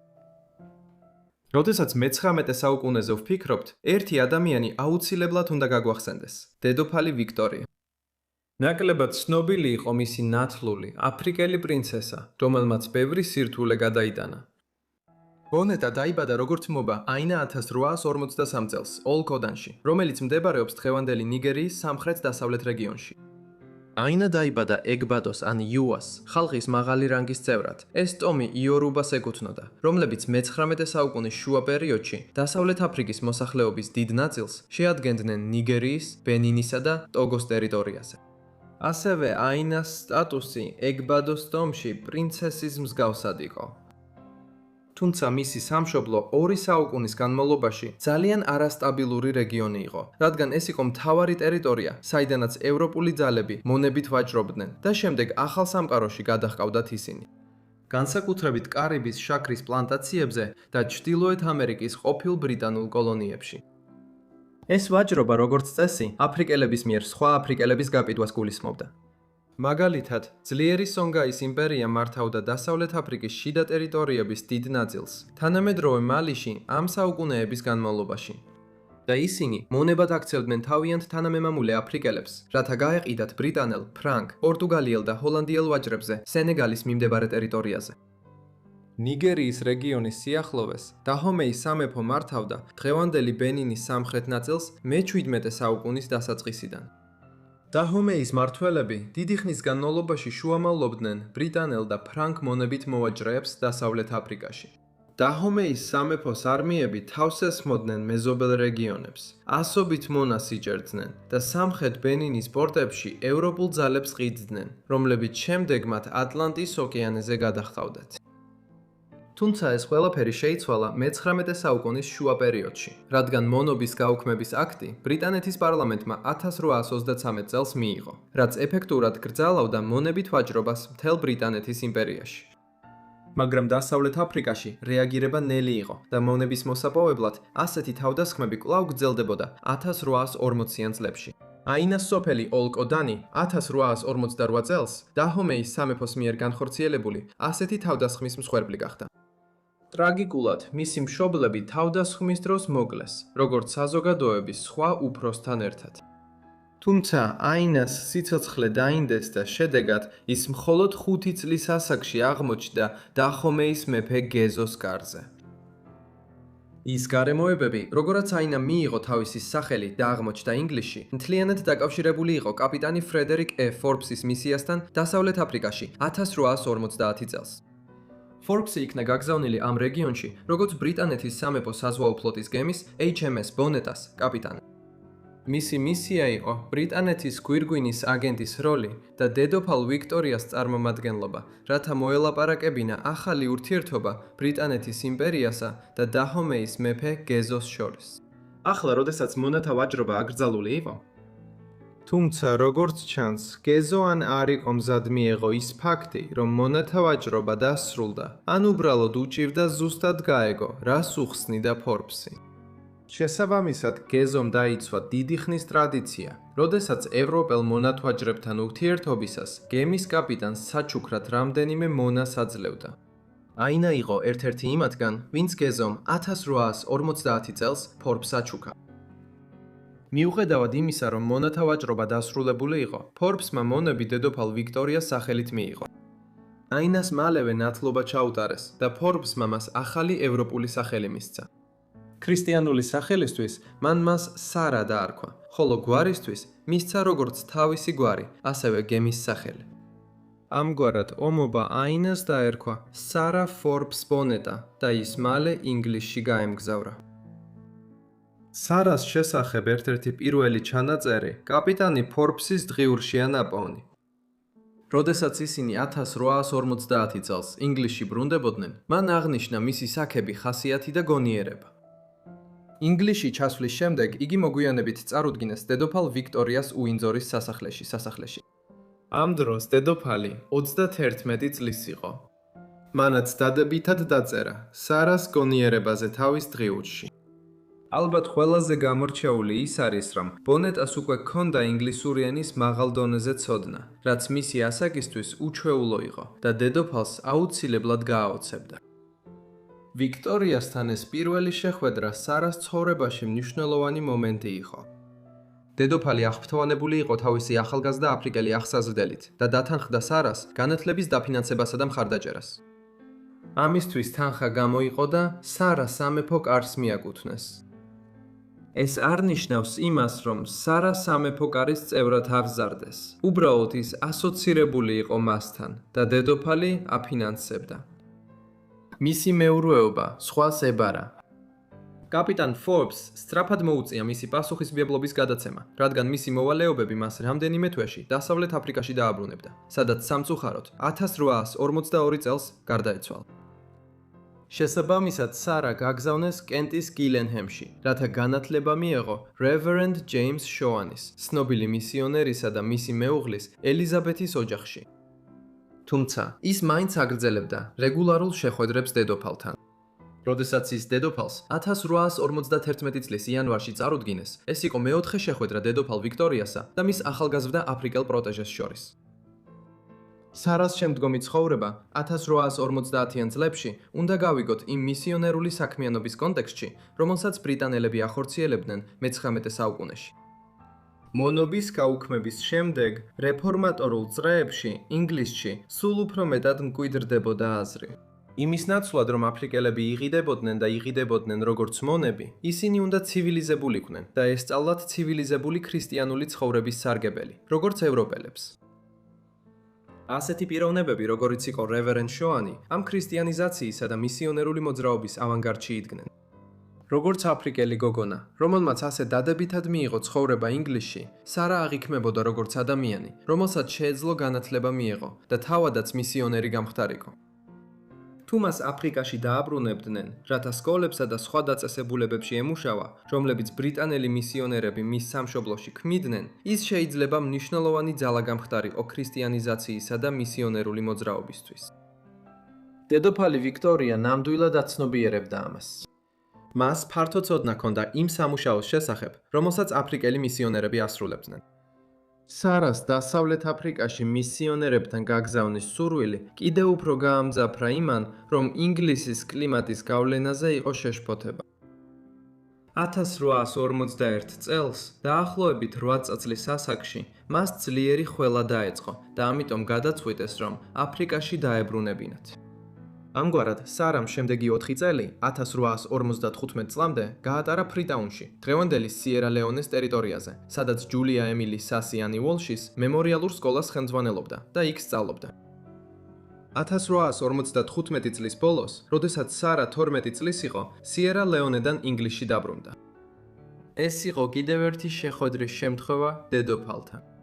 როდესაც მე-19 საუკუნეზე ვფიქრობთ, ერთი ადამიანი აუცილებლად უნდა გაგვახსენდეს. დედოფალი ვიქტორია. ნაკლებად ცნობილი იყო მისი ნათლული, აფრიკელი პრინცესა, რომელმაც ბევრი სირთულე გადაიტანა. ბონეტა დაიბადა როგორც მობა აინა 1853 წელს, ოლ-კოდანში, რომელიც მდებარეობს დღევანდელი ნიგერიის სამხრეთ-დასავლეთ რეგიონში. აინა დაიბადა ეგბადოს ან იუას, ხალხის მაღალი რანგის წევრად. ეს ტომი იორუბას ეკუთვნოდა, რომლებიც მე-19 საუკუნის შუა პერიოდში დასავლეთ აფრიკის მოსახლეობის დიდ ნაწილს შეადგენდნენ ნიგერიის, ბენინისა და ტოგოს ტერიტორიაზე. ასევე აინას სტატუსი ეგბადოს ტომში პრინცესის მსგავსად იყო. თუმცა მისი სამშობლო 2 საუკუნის განმავლობაში ძალიან არასტაბილური რეგიონი იყო, რადგან ეს იყო მთავარი ტერიტორია, საიდანაც ევროპული ძალები მონებით ვაჭრობდნენ და შემდეგ ახალ სამყაროში გადაჰყავდათ ისინი. განსაკუთრებით კარიბის შაქრის პლანტაციებზე და ჩრდილოეთ ამერიკის ყოფილ ბრიტანულ კოლონიებში. ეს ვაჭრობა, როგორც წესი, აფრიკელების მიერ სხვა აფრიკელების გაკიდვას გულისხმობდა. მაგალითად, ძლიერი სონგაის იმპერია მართავდა დასავლეთ აფრიკის შიდა ტერიტორიების დიდ ნაწილს, თანამედროვე მალიში ამ საუკუნეების განმავლობაში. და ისინი მონებად აქცევდნენ თავიანთ თანამემამულე აფრიკელებს, რათა გაეყიდათ ბრიტანელ, ფრანგ, პორტუგალიელ და ჰოლანდიელ ვაჭრებზე სენეგალის მიმდებარე ტერიტორიაზე. ნიგერიის რეგიონის სიახლოვეს დაჰომეის სამეფო მართავდა დღევანდელი ბენინის სამხრეთ ნაწილს მე-17 საუკუნის დასაწყისიდან. დაჰომეის მმართველები დიდი ხნის განმავლობაში შუამავლობდნენ ბრიტანელ და ფრანგ მონებით მოვაჭრეებს დასავლეთ აფრიკაში. დაჰომეის სამეფოს არმიები თავს ესხმოდნენ მეზობელ რეგიონებს, ასობით მონას იჭერდნენ და სამხრეთ ბენინის პორტებში ევროპულ ძალებს ყიდდნენ, რომლებიც შემდეგ მათ ატლანტის ოკეანეზე გადაჰყავდათ. თუმცა ეს ყველაფერი შეიცვალა მე-19 საუკუნის შუა პერიოდში, რადგან მონობის გაუქმების აქტი ბრიტანეთის პარლამენტმა 1833 წელს მიიღო, რაც ეფექტურად გრძალავდა მონებით ვაჭრობას მთელ ბრიტანეთის იმპერიაში. მაგრამ დასავლეთ აფრიკაში რეაგირება ნელი იყო და მონების მოსაპოვებლად ასეთი თავდასხმები კვლავ გრძელდებოდა 1840-იან წლებში. აინას სოფელი ოლკოდანი 1848 წელს დაჰომეის სამეფოს მიერ განხორციელებული ასეთი თავდასხმის მსხვერპლი გახდა. ტრაგიკულად, მისი მშობლები თავდასხმის დროს მოკლეს, როგორც საზოგადოების სხვა უფროსთან ერთად. თუმცა აინას სიცოცხლე დაინდეს და შედეგად ის მხოლოდ 5 წლის ასაკში აღმოჩნდა დაჰომეის მეფე გეზოს კარზე. ის გარემოებები, როგორაც აინა მიიღო თავისი სახელი და აღმოჩნდა ინგლისში, მთლიანად დაკავშირებული იყო კაპიტანი ფრედერიკ ფორბსის მისიასთან დასავლეთ აფრიკაში 1850 წელს. ფორბსი იქნა გაგზავნილი ამ რეგიონში, როგორც ბრიტანეთის სამეფო საზღვაო ფლოტის გემის HMS ბონეტას კაპიტანი. მისი მისია იყო ბრიტანეთის გვირგვინის აგენტის როლი და დედოფალ ვიქტორიას წარმომადგენლობა, რათა მოელაპარაკებინა ახალი ურთიერთობა ბრიტანეთის იმპერიასა და დაჰომეის მეფე გეზოს შორის. ახლა, როდესაც მონათა ვაჭრობა აკრძალული იყო, თუმცა როგორც ჩანს, გეზო ან არ იყო მზად მიეღო ის ფაქტი, რომ მონათა ვაჭრობა დასრულდა, ან უბრალოდ უჭირდა ზუსტად გაეგო, რას უხსნიდა ფორბსი. შესაბამისად, გეზომ დაიცვა დიდი ხნის ტრადიცია, როდესაც ევროპელ მონათვაჭრებთან ურთიერთობისას გემის კაპიტანს საჩუქრად რამდენიმე მონას აძლევდა. აინა იყო ერთ-ერთი იმათგან, ვინც გეზომ 1850 წელს ფორბსს აჩუქა. მიუხედავად იმისა, რომ მონათა ვაჭრობა დასრულებული იყო, ფორბსმა მონები დედოფალ ვიქტორიას სახელით მიიღო. აინას მალევე ნათლობა ჩაუტარეს და ფორბსმა მას ახალი ევროპული სახელი მისცა. ქრისტიანული სახელისთვის მან მას სარა დაარქვა, ხოლო გვარისთვის მისცა როგორც თავისი გვარი, ასევე გემის სახელი. ამგვარად ომობა აინას დაერქვა სარა ფორბს ბონეტა და ის მალე ინგლისში გაემგზავრა. სარას შესახებ ერთ-ერთი პირველი ჩანაწერი კაპიტანი ფორბსის დღიურშია ნაპოვნი. როდესაც ისინი 1850 წელს ინგლისში ბრუნდებოდნენ, მან აღნიშნა მისი საქები ხასიათი და გონიერება. ინგლისში ჩასვლის შემდეგ იგი მოგვიანებით წარუდგინეს დედოფალ ვიქტორიას უინძორის სასახლეში. ამ დროს დედოფალი 31 წლის იყო. მანაც დადებითად დაწერა სარას გონიერებაზე თავის დღიურში. ალბათ ყველაზე გამორჩეული ის არის, რომ ბონეტას უკვე ჰქონდა ინგლისური ენის მაღალ დონეზე ცოდნა, რაც მისი ასაკისთვის უჩვეულო იყო და დედოფალს აუცილებლად გააოცებდა. ვიქტორიასთან ეს პირველი შეხვედრა სარას ცხოვრებაში მნიშვნელოვანი მომენტი იყო. დედოფალი აღფრთოვანებული იყო თავისი ახალგაზრდა აფრიკელი აღსაზრდელით და დათანხმდა სარას განათლების დაფინანსებასა და მხარდაჭერას. ამისთვის თანხა გამოიყო და სარა სამეფო კარს მიაკუთვნეს. ეს არ ნიშნავს იმას, რომ სარა სამეფო კარის წევრად აღზარდეს. უბრალოდ ის ასოცირებული იყო მასთან და დედოფალი აფინანსებდა. მისი მეურვეობა სხვას ებარა. კაპიტან ფორბს სწრაფად მოუწია მისი პასუხისმგებლობის გადაცემა, რადგან მისი მოვალეობები მას რამდენიმე თვეში დასავლეთ აფრიკაში დააბრუნებდა, სადაც სამწუხაროდ 1852 წელს გარდაეცვალა. შესაბამისად, სარა გაგზავნეს კენტის გილენჰემში, რათა განათლება მიეღო Reverend James Shaw-ანის, ცნობილი მისიონერისა და მისი მეუღლის ელიზაბეთის ოჯახში. თუმცა, ის მაინც აგრძელებდა რეგულარულ შეხვედრებს დედოფალთან. როდესაც ის დედოფალს 1851 წლის იანვარში წარუდგინეს, ეს იყო მეოთხე შეხვედრა დედოფალ ვიქტორიასა და მის ახალგაზრდა აფრიკელ პროტეჟეს შორის. სარას შემდგომი ცხოვრება 1850-იან წლებში უნდა გავიგოთ იმ მისიონერული საქმიანობის კონტექსტში, რომელსაც ბრიტანელები ახორციელებდნენ მე-19 საუკუნეში. მონობის გაუქმების შემდეგ რეფორმატორულ წრეებში ინგლისში სულ უფრო მეტად მკვიდრდებოდა აზრი. იმის ნაცვლად, რომ აფრიკელები იყიდებოდნენ და იყიდებოდნენ როგორც მონები, ისინი უნდა ცივილიზებულიყვნენ და ესწავლათ ცივილიზებული ქრისტიანული ცხოვრების სარგებელი, როგორც ევროპელებს. ასეთი პიროვნებები, როგორიც იყო Reverend Shaw-ანი, ამ ქრისტიანიზაციისა და მისიონერული მოძრაობის ავანგარდში იდგნენ. როგორც აფრიკელი გოგონა, რომელმაც ასე დადებითად მიიღო ცხოვრება ინგლისში, სარა აღიქმებოდა როგორც ადამიანი, რომელსაც შეეძლო განათლება მიეღო და თავადაც მისიონერი გამხდარიყო. თუ მას აფრიკაში დააბრუნებდნენ, რათა სკოლებსა და სხვა დაწესებულებებში ემუშავა, რომლებიც ბრიტანელი მისიონერები მის სამშობლოში ქმნიდნენ, ის შეიძლება მნიშვნელოვანი ძალა გამხდარიყო ქრისტიანიზაციისა და მისიონერული მოძრაობისთვის. დედოფალი ვიქტორია ნამდვილად აცნობიერებდა ამას. მას ფართო ცოდნა ჰქონდა იმ სამუშაოს შესახებ, რომელსაც აფრიკელი მისიონერები ასრულებდნენ. სარას დასავლეთ აფრიკაში მისიონერებთან გაგზავნის სურვილი კიდევ უფრო გაამძაფრა იმან, რომ ინგლისის კლიმატის გავლენაზე იყო შეშფოთება. 1851 წელს, დაახლოებით 8 წლის ასაკში, მას ძლიერი ხველა დაეწყო და ამიტომ გადაწყვიტეს, რომ აფრიკაში დაებრუნებინათ. ამგვარად, სარამ შემდეგი 4 წელი, 1855 წლამდე, გაატარა ფრიტაუნში, დღევანდელი სიერა-ლეონეს ტერიტორიაზე, სადაც ჯულია ემილი სასიანი უოლშის მემორიალურ სკოლას ხელმძღვანელობდა და იქ სწავლობდა. 1855 წლის ბოლოს, როდესაც სარა 12 წლის იყო, სიერა-ლეონედან ინგლისში დაბრუნდა. ეს იყო კიდევ ერთი შეხვედრის შემთხვევა დედოფალთან.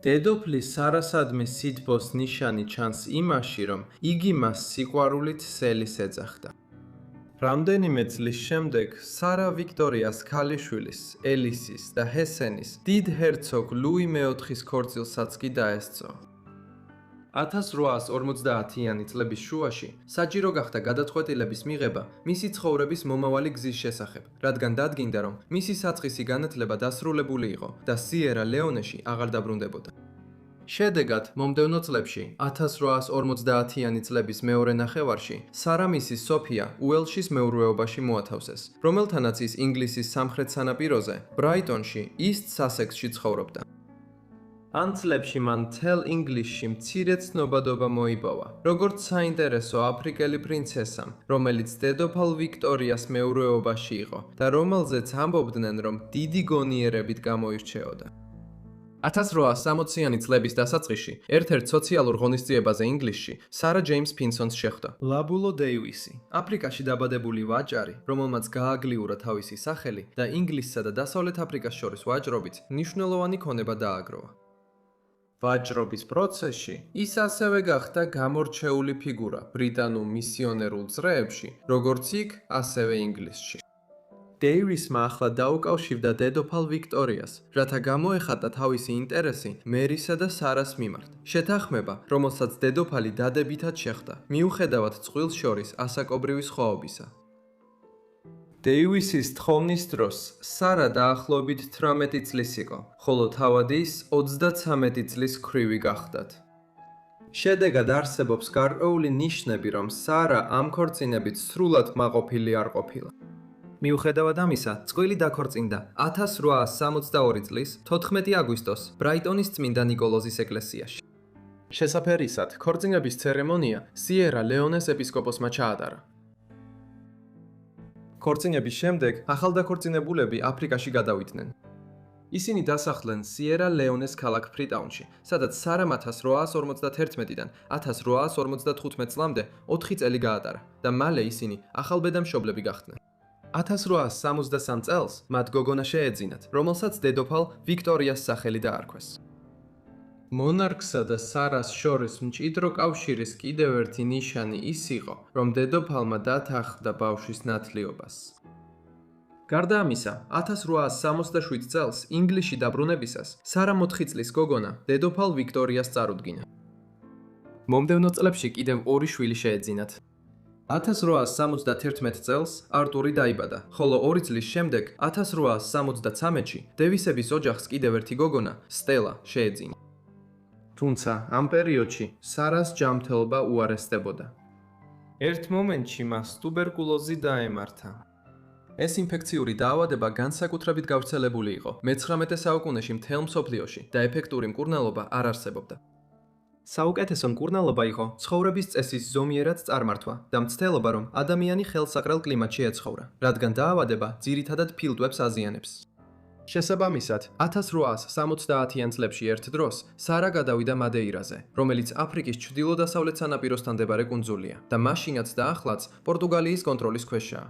დედოფლის სარასადმი სითბოს ნიშანი ჩანს იმაში, რომ იგი მას სიყვარულით სელის ეძახდა. რამდენიმე წლის შემდეგ, სარა ვიქტორიას ქალიშვილის, ელისის და ჰესენის დიდ ჰერცოგ ლუი მეოთხის ქორწილსაც კი დაესწრო. 1850-იანი წლების შუაში საჭირო გახდა გადაწყვეტილების მიღება მისი ცხოვრების მომავალი გზის შესახებ, რადგან დადგინდა, რომ მისი საწყისი განათლება დასრულებული იყო და სიერა-ლეონეში აღარ დაბრუნდებოდა. შედეგად, მომდევნო წლებში, 1850-იანი წლების მეორე ნახევარში, სარა მისი სოფია უელშის მეურვეობაში მოათავსეს, რომელთანაც ის ინგლისის სამხრეთ სანაპიროზე, ბრაიტონში, ისტ სასექსში ცხოვრობდა. ამ წლებში მან მთელ ინგლისში მცირე ცნობადობა მოიპოვა, როგორც საინტერესო აფრიკელი პრინცესამ, რომელიც დედოფალ ვიქტორიას მეურვეობაში იყო და რომელზეც ამბობდნენ, რომ დიდი გონიერებით გამოირჩეოდა. 1860-იანი წლების დასაწყისში, ერთ-ერთ სოციალურ ღონისძიებაზე ინგლისში, სარა ჯეიმს ფინსონს შეხვდა ლაბულო დეივისი, აფრიკაში დაბადებული ვაჭარი, რომელმაც გააგლიურა თავისი სახელი და ინგლისსა და დასავლეთ აფრიკას შორის ვაჭრობით მნიშვნელოვანი ქონება დააგროვა. ვაჭრობის პროცესში ის ასევე გახდა გამორჩეული ფიგურა ბრიტანულ მისიონერულ წრეებში, როგორც იქ, ასევე ინგლისში. დეივისმა ახლა დაუკავშირდა დედოფალ ვიქტორიას, რათა გამოეხატა თავისი ინტერესი მერისა და სარას მიმართ. შეთანხმება, რომელსაც დედოფალი დადებითად შეხვდა, მიუხედავად წყვილს შორის ასაკობრივი სხვაობისა. დეივისის თხოვნის დროს სარა დაახლოებით 18 წლის იყო, ხოლო თავად ის 33 წლის ქვრივი გახდათ. შედეგად არსებობს გარკვეული ნიშნები, რომ სარა ამ ქორწინებით სრულად მაყოფილი არ ყოფილა. მიუხედავად ამისა, წყვილი დაქორწინდა 1862 წლის 14 აგვისტოს ბრაიტონის წმინდა ნიკოლოზის ეკლესიაში. შესაფერისად, ქორწინების ცერემონია სიერა-ლეონეს ეპისკოპოსმა ჩაატარა. ქორწინების შემდეგ ახალდაქორწინებულები აფრიკაში გადავიდნენ. ისინი დასახლდნენ სიერა-ლეონეს ქალაქ ფრიტაუნში, სადაც სარამ 1851-დან 1855 წლამდე 4 წელი გაატარა და მალე ისინი ახალბედამშობლები გახდნენ. 1863 წელს მათ გოგონა შეეძინათ, რომელსაც დედოფალ ვიქტორიას სახელი დაარქვეს. მონარქსა და სარას შორის მჭიდრო კავშირის კიდევ ერთი ნიშანი ის იყო, რომ დედოფალმა დათანხმდა ბავშვის ნათლიობას. გარდა ამისა, 1867 წელს ინგლისში დაბრუნებისას სარა 4 წლის გოგონა დედოფალ ვიქტორიას წარუდგინა. მომდევნო წლებში კიდევ 2 შვილი შეეძინათ. 1871 წელს არტური დაიბადა, ხოლო 2 წლის შემდეგ 1873-ში დევისების ოჯახს კიდევ ერთი გოგონა, სტელა, შეეძინა. თუმცა ამ პერიოდში სარას ჯანმრთელობა უარესდებოდა. ერთ მომენტში მას ტუბერკულოზი დაემართა. ეს ინფექციური დაავადება განსაკუთრებით გავრცელებული იყო მე-19 საუკუნეში მთელ მსოფლიოში და ეფექტური მკურნალობა არ არსებობდა. საუკეთესო მკურნალობა იყო ცხოვრების წესის ზომიერად წარმართვა და მცდელობა, რომ ადამიანი ხელსაყრელ კლიმატში ეცხოვრა, რადგან დაავადება ძირითადად ფილტვებს აზიანებს. შესაბამისად, 1870-იან წლებში ერთ დროს სარა გადავიდა მადეირაზე, რომელიც აფრიკის ჩრდილო-დასავლეთ სანაპიროსთან მდებარე კუნძულია და მაშინაც და ახლაც პორტუგალიის კონტროლის ქვეშაა.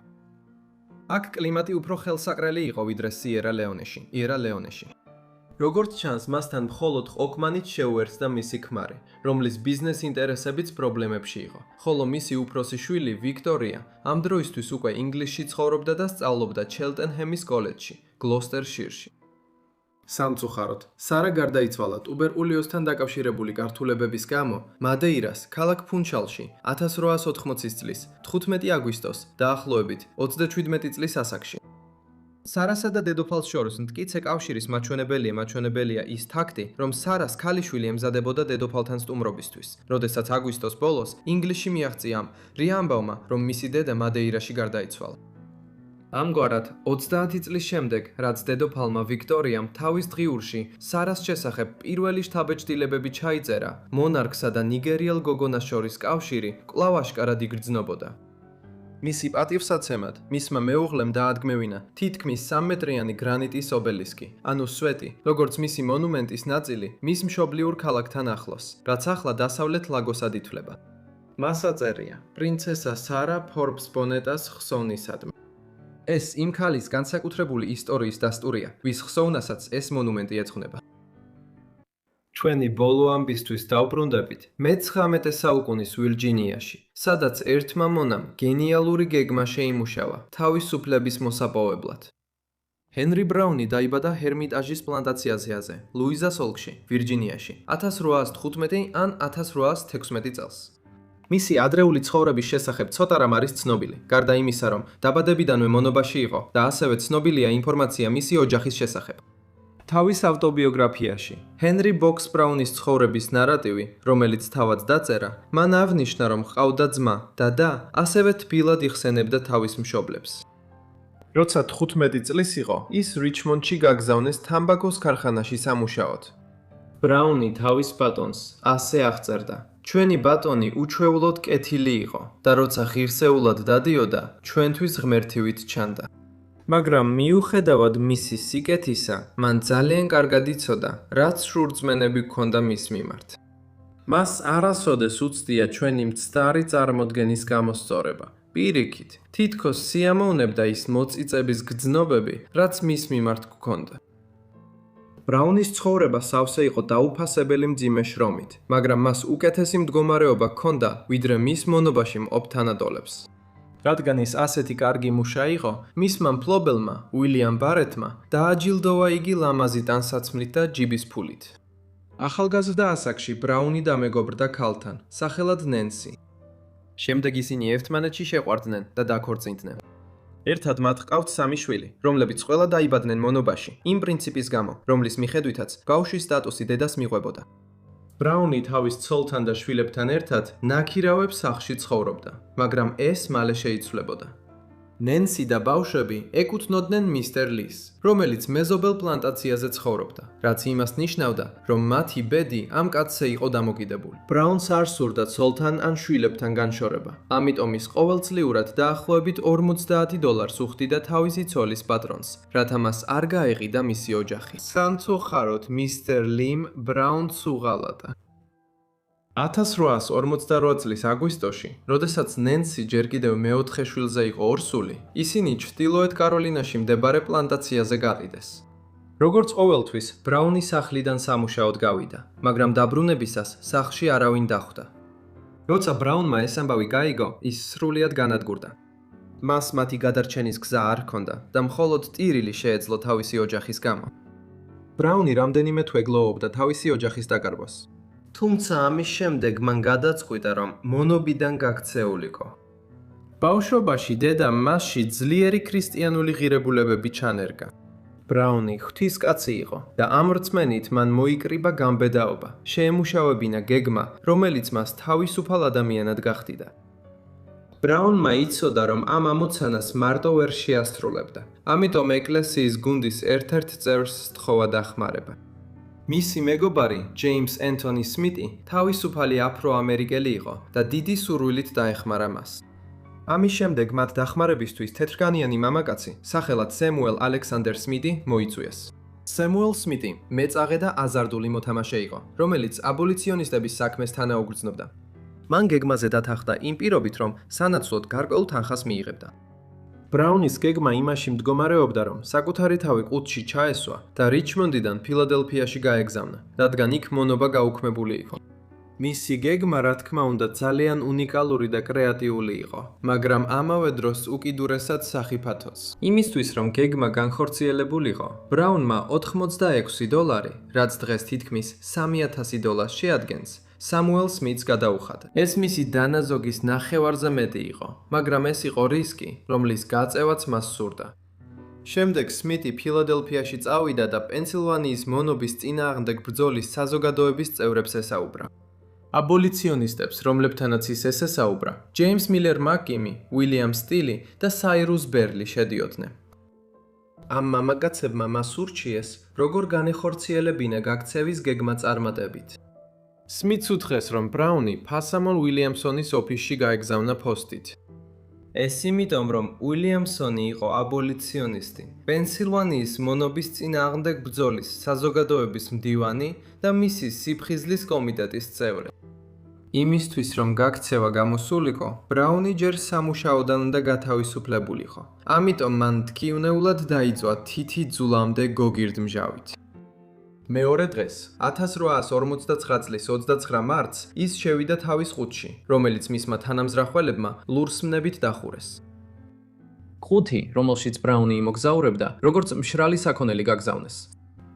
აქ კლიმატი უფრო ხელსაყრელი იყო ვიდრე იერა-ლეონეში. როგორც ჩანს, მასთან მხოლოდ ყოქმანით შეუერთდა მისი ქმარი, რომლის ბიზნეს ინტერესებიც პრობლემებში იყო, ხოლო მისი უფროსი შვილი ვიქტორია ამ დროისთვის უკვე ინგლისში ცხოვრობდა და სწავლობდა ჩელტენჰემის კოლეჯში, გლოსტერშირში. სამწუხაროდ, სარა გარდაიცვალა ტუბერკულოზთან დაკავშირებული გართულებების გამო მადეირას ქალაქ ფუნჩალში 1880 წლის 15 აგვისტოს დაახლოებით 37 წლის ასაკში. სარასა და დედოფალს შორის მტკიცე კავშირის მაჩვენებელია ის ფაქტი, რომ სარას ქალიშვილი ემზადებოდა დედოფალთან სტუმრობისთვის, როდესაც აგვისტოს ბოლოს ინგლისში მიაღწია რია ამბავმა, რომ მისი დედა მადეირაში გარდაიცვალა. ამგვარად, 30 წლის შემდეგ, რაც დედოფალმა ვიქტორიამ თავის დღიურში სარას შესახებ პირველი შთაბეჭდილებები ჩაიწერა, მონარქსა და ნიგერიელ გოგონას შორის კავშირი კვლავ აშკარად იგრძნობოდა. მისი პატივსაცემად, მისმა მეუღლემ დაადგმევინა თითქმის 3 მეტრიანი გრანიტის ობელისკი, ანუ სვეტი, როგორც მისი მონუმენტის ნაწილი მის მშობლიურ ქალაქთან ახლოს, რაც ახლა დასავლეთ ლაგოსად ითვლება. მას აწერია პრინცესა სარა ფორბს ბონეტას ხსოვნისადმი. ეს იმ ქალის განსაკუთრებული ისტორიის დასტურია, ვის ხსოვნასაც ეს მონუმენტი ეძღვნება. ჩვენი ბოლო ამბისთვის დავბრუნდებით მე-19 საუკუნის ვირჯინიაში, სადაც ერთმა მონამ გენიალური გეგმა შეიმუშავა თავისუფლების მოსაპოვებლად. ჰენრი ბრაუნი დაიბადა ჰერმიტაჟის პლანტაციაზე, ლუიზას ოლქში, ვირჯინიაში, 1815 ან 1816 წელს. მისი ადრეული ცხოვრების შესახებ ცოტა რამ არის ცნობილი, გარდა იმისა, რომ დაბადებიდანვე მონობაში იყო და ასევე ცნობილია ინფორმაცია მისი ოჯახის შესახებ. თავის ავტობიოგრაფიაში ჰენრი ბოქს ბრაუნის ცხოვრების ნარატივი, რომელიც თავად დაწერა, მან აღნიშნა, რომ ჰყავდა ძმა და და ასევე თბილად იხსენებდა თავის მშობლებს. როცა 15 წლის იყო, ის რიჩმონდში გაგზავნეს თამბაქოს ქარხანაში სამუშაოდ. ბრაუნი თავის ბატონს ასე აღწერდა: ჩვენი ბატონი უჩვეულოდ კეთილი იყო და როცა ღირსეულად დადიოდა, ჩვენთვის ღმერთივით ჩანდა. მაგრამ მიუხედავად მისი სიკეთისა, მან ძალიან კარგად იცოდა, რაც შურწმენები ჰქონდა მის მიმართ. მას არასოდეს უცდია ჩვენი მცდარი წარმოდგენის გამოსწორება. პირიქით, თითქოს სიამოვნებდა ის მოწიწების გრძნობები, რაც მის მიმართ ჰქონდა. ბრაუნის ცხოვრება სავსე იყო დაუფასებელი მძიმე შრომით, მაგრამ მას უკეთესი მდგომარეობა ჰქონდა, ვიდრე მის მონობაში მყოფ თანატოლებს. რადგან ის ასეთი კარგი მუშა იყო, მისმა მფლობელმა, უილიამ ბარეთმა, დააჯილდოვა იგი ლამაზი ტანსაცმლით და ჯიბის ფულით. ახალგაზრდა ასაკში ბრაუნი დამეგობრდა ქალთან, სახელად ნენსი. შემდეგ ისინი ერთმანეთში შეყვარდნენ და დაქორწინდნენ. ერთად მათ ჰყავთ 3 შვილი, რომლებიც ყველა დაიბადნენ მონობაში, იმ პრინციპის გამო, რომლის მიხედვითაც ბავშვის სტატუსი დედას მიყვებოდა. ბრაუნი თავის ცოლთან და შვილებთან ერთად ნაქირავებს სახლში ცხოვრობდა, მაგრამ ეს მალე შეიცვლებოდა. ნენსი და ბავშვები ეკუთვნოდნენ მისტერ ლის, რომელიც მეზობელ პლანტაციაზე ცხოვრობდა, რაც იმას ნიშნავდა, რომ მათი ბედი ამ კაცზე იყო დამოკიდებული. ბრაუნს არ სურდა ცოლთან ან შვილებთან განშორება, ამიტომ ის ყოველწლიურად დაახლოებით $50 უხდიდა თავისი ცოლის პატრონს, რათა მას არ გაეყიდა მისი ოჯახი. სამწუხაროდ მისტერ ლიმ ბრაუნს უღალატა. 1848 წლის აგვისტოში, როდესაც ნენსი ჯერ კიდევ მეოთხე შვილზე იყო ორსული, ისინი ჩრდილოეთ კაროლინაში მდებარე პლანტაციაზე გაყიდეს. როგორც ყოველთვის, ბრაუნი სახლიდან სამუშაოდ გავიდა, მაგრამ დაბრუნებისას სახლში არავინ დახვდა. როცა ბრაუნმა ეს ამბავი გაიგო, ის სრულიად განადგურდა. მას მათი გადარჩენის გზა არ ჰქონდა და მხოლოდ ტირილი შეეძლო თავისი ოჯახის გამო. ბრაუნი რამდენიმე თვე გლოვობდა თავისი ოჯახის დაკარგვას. თუმცა ამის შემდეგ მან გადაწყვიტა, რომ მონობიდან გაქცეულიყო. ბავშვობაში დედამ მასში ძლიერი ქრისტიანული ღირებულებები ჩანერგა. ბრაუნი ღვთისკაცი იყო და ამ რწმენით მან მოიკრიბა გამბედაობა, შეემუშავებინა გეგმა, რომელიც მას თავისუფალ ადამიანად გახდიდა. ბრაუნმა იცოდა, რომ ამ ამოცანას მარტო ვერ შეასრულებდა, ამიტომ ეკლესიის გუნდის ერთ-ერთ წევრს სთხოვა დახმარება. მისი მეგობარი, ჯეიმს ენტონი სმიტი, თავისუფალი აფრო-ამერიკელი იყო და დიდი სურვილით დაეხმარა მას. ამის შემდეგ მათ დახმარებისთვის თეთრგანიანი მამაკაცი, სახელად სემუელ ალექსანდერ სმიტი მოიწვიეს. სემუელ სმიტი მეწაღე და აზარდული მოთამაშე იყო, რომელიც აბოლიციონისტების საქმეს თანაუგრძნობდა. მან გეგმაზე დათანხმდა იმ პირობით, რომ სანაცვლოდ გარკვეულ თანხას მიიღებდა. ბრაუნის გეგმა იმაში მდგომარეობდა, რომ საკუთარი თავი ყუთში ჩაესვა და რიჩმონდიდან ფილადელფიაში გაეგზავნა, რადგან იქ მონობა გაუქმებული იყო. მისი გეგმა, რა თქმა უნდა, ძალიან უნიკალური და კრეატიული იყო, მაგრამ ამავე დროს უკიდურესად სახიფათოს. იმისთვის, რომ გეგმა განხორციელებულიყო, ბრაუნმა $86, რაც დღეს თითქმის $3000 შეადგენს, სამუელ სმიტს გადაუხადა. ეს მისი დანაზოგის ნახევარზე მეტი იყო, მაგრამ ეს იყო რისკი, რომლის გაწევაც მას სურდა. შემდეგ სმიტი ფილადელფიაში წავიდა და პენსილვანიის მონობის წინააღმდეგ ბრძოლის საზოგადოების წევრებს ესაუბრა. აბოლიციონისტებს, რომლებთანაც ის ესაუბრა, ჯეიმს მილერ მაკკიმი, უილიამ სტილი და საირუს ბერლი შედიოდნენ. ამ მამაკაცებმა მას ურჩიეს, როგორ განეხორციელებინა გაქცევის გეგმა წარმატებით. სმიტს უთხრეს, რომ ბრაუნი ფასამონ უილიამსონის ოფისში გაეგზავნა ფოსტით. ეს იმიტომ, რომ უილიამსონი იყო აბოლიციონისტი, პენსილვანიის მონობის წინააღმდეგ ბრძოლის საზოგადოების მდივანი და მისი სიფხიზლის კომიტეტის წევრი. იმისთვის, რომ გაქცევა გამოსულიყო, ბრაუნი ჯერ სამუშაოდან უნდა გათავისუფლებულიყო. ამიტომ მან თქივნეულად დაიწვა თითი ძულამდე გოგირდმჟავით. მეორე დღეს, 1859 წლის 29 მარტს, ის შევიდა თავის ყუთში, რომელიც მისმა თანამზრახველებმა ლურსმნებით დახურეს. ყუთი, რომელშიც ბრაუნი იმოგზაურებდა, როგორც მშრალი საქონელი გაგზავნეს.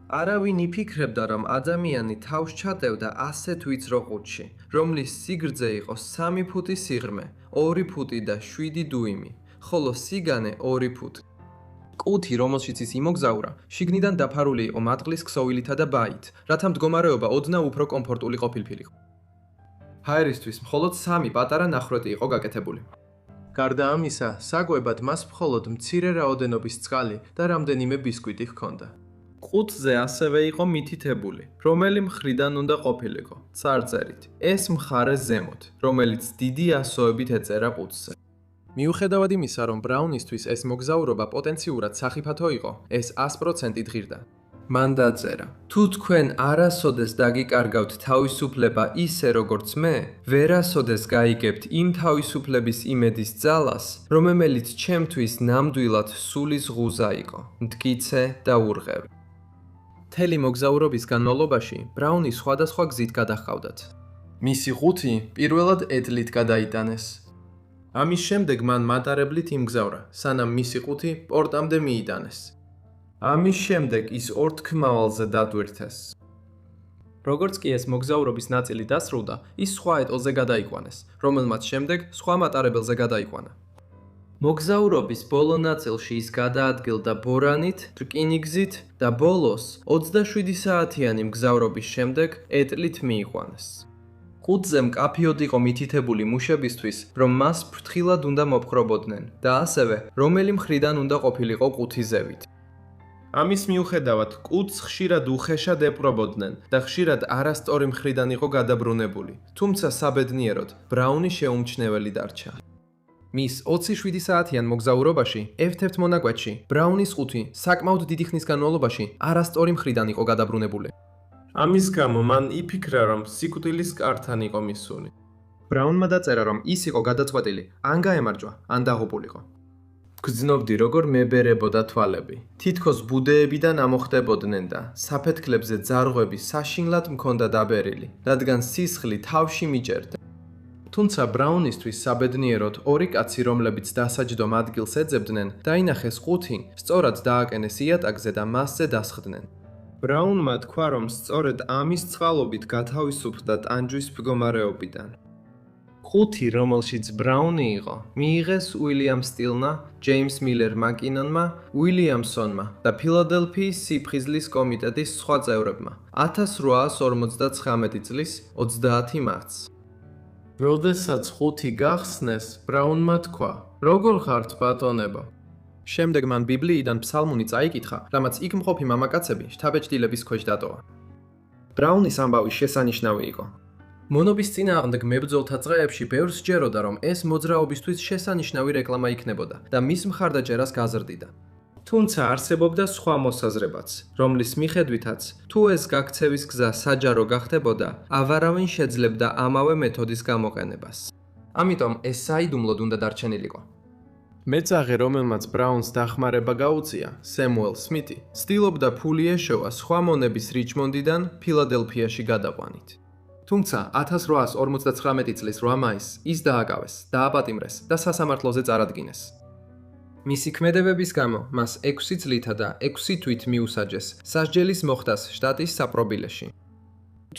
არავინ იფიქრებდა, რომ ადამიანი თავს ჩატევდა ასეთ ვიწრო ყუთში, რომლის სიგრძე იყო 3 ფუტი სიღრმე, 2 ფუტი და 7 დუიმი, ხოლო სიგანე 2 ფუტი. ყუთი, რომელშიც ის იმოგზაურა, შიგნიდან დაფარული იყო მატყლის ქსოვილითა და ბაით, რათა მდგომარეობა ოდნავ უფრო კომფორტული ყოფილიყო. ჰაერისთვის მხოლოდ 3 პატარა ნახრეთი იყო გაკეთებული. გარდა ამისა, საკვებად მას მხოლოდ მცირე რაოდენობის წყალი და რამდენიმე ბისკვიტი ჰქონდა. ყუთზე ასევე იყო მითითებული, რომელი მხრიდან უნდა ყოფილიყო, წარწერით. ეს მხარე ზემოთ, რომელიც დიდი ასოებით ეწერა ყუთზე. მიუხედავად იმისა, რომ ბრაუნისთვის ეს მოგზაურობა პოტენციურად სახიფათო იყო, ეს 100% ღირდა. მან დაწერა: თუ თქვენ არასოდეს დაგიკარგავთ თავისუფლება ისე როგორც მე, ვერასოდეს გაიგებთ იმ თავისუფლების იმედის ძალას, რომელიც ჩემთვის ნამდვილად სულის ღუზა იყო, მტკიცე და ურღევი. მთელი მოგზაურობის განმავლობაში ბრაუნი სხვადასხვა გზით გადაჰყავდათ. მისი ყუთი პირველად ედლით გადაიტანეს. ამის შემდეგ მან მატარებლით იმგზავრა, სანამ მისი ყუთი პორტამდე მიიტანეს. ამის შემდეგ ის ორთქმავალზე დატვირთეს. როგორც კი ეს მოგზაურობის ნაწილი დასრულდა, ის სხვა ეტლზე გადაიყვანეს, რომელმაც შემდეგ სხვა მატარებელზე გადაიყვანა. მოგზაურობის ბოლო ნაწილში ის გადაადგილდა ბორანით, რკინიგზით და ბოლოს 27 საათიანი მგზავრობის შემდეგ ეტლით მიიყვანეს. ყუთზე მკაფიოდ იყო მითითებული მუშებისთვის, რომ მას ფრთხილად უნდა მოპყრობოდნენ და ასევე რომელი მხრიდან უნდა ყოფილიყო ყუთი ზევით. ამის მიუხედავად, ყუთს ხშირად უხეშად ეპყრობოდნენ და ხშირად არასწორი მხრიდან იყო გადაბრუნებული, თუმცა საბედნიეროდ, ბრაუნი შეუმჩნეველი დარჩა. მის 27 საათიან მოგზაურობაში, ერთ-ერთ მონაკვეთში, ბრაუნის ყუთი საკმაოდ დიდი ხნის განმავლობაში არასწორი მხრიდან იყო გადაბრუნებული. ამის გამო მან იფიქრა, რომ სიკვდილის კართან იყო მისული. ბრაუნმა დაწერა, რომ ის იყო გადაწყვეტილი, ან გაემარჯვა, ან დაღუპულიყო. გრძნობდი როგორ მებერებოდა თვალები. თითქოს ბუდეებიდან ამოხდებოდნენ და საფეთქლებზე ძარღვები საშინლად მქონდა დაბერილი, რადგან სისხლი თავში მიჭერდა. თუმცა ბრაუნისთვის საბედნიეროდ ორი კაცი, რომლებიც დასაჯდომ ადგილს ეძებდნენ, დაინახეს ყუთი, სწორად დააკენეს იატაკზე და მასზე დასხდნენ. ბრაუნმა თქვა, რომ სწორედ ამის წყალობით გათავისუფლდა ტანჯვის მდგომარეობიდან. ყუთი, რომელშიც ბრაუნი იყო, მიიღეს უილიამ სტილმა, ჯეიმს მილერ მაკინონმა, უილიამსონმა და ფილადელფიის სიფხიზლის კომიტეტის სხვა წევრებმა 1859 წლის 30 მარტს. როდესაც ყუთი გახსნეს, ბრაუნმა თქვა: "როგორ ხართ, ბატონებო?" შემდეგ მან ბიბლიიდან ფსალმუნი წაიკითხა, რამაც იქ მყოფი მამაკაცები შთაბეჭდილების ქვეშ დატოვა. ბრაუნის ამბავი შესანიშნავი იყო. მონობის წინააღმდეგ მებრძოლთა წრეებში ბევრს სჯეროდა, რომ ეს მოძრაობისთვის შესანიშნავი რეკლამა იქნებოდა და მის მხარდაჭერას გაზრდიდა. თუმცა არსებობდა სხვა მოსაზრებაც, რომლის მიხედვითაც, თუ ეს გაქცევის გზა საჯარო გახდებოდა, ავარავინ შეძლებდა ამავე მეთოდის გამოყენებას. ამიტომ ეს საიდუმლოდ უნდა დარჩენილიყო. მეწაღე, რომელმაც ბრაუნს დახმარება გაუწია, სემუელ სმითი, ცდილობდა ფული ეშოვა სხვა მონების რიჩმონდიდან ფილადელფიაში გადაყვანით. თუმცა 1859 წლის 8 მაისს ის დააკავეს, დააპატიმრეს და სასამართლოზე წარადგინეს. მისი ქმედებების გამო მას 6 წლითა და 6 თვით მიუსაჯეს სასჯელის მოხდას შტატის საპრობილეში.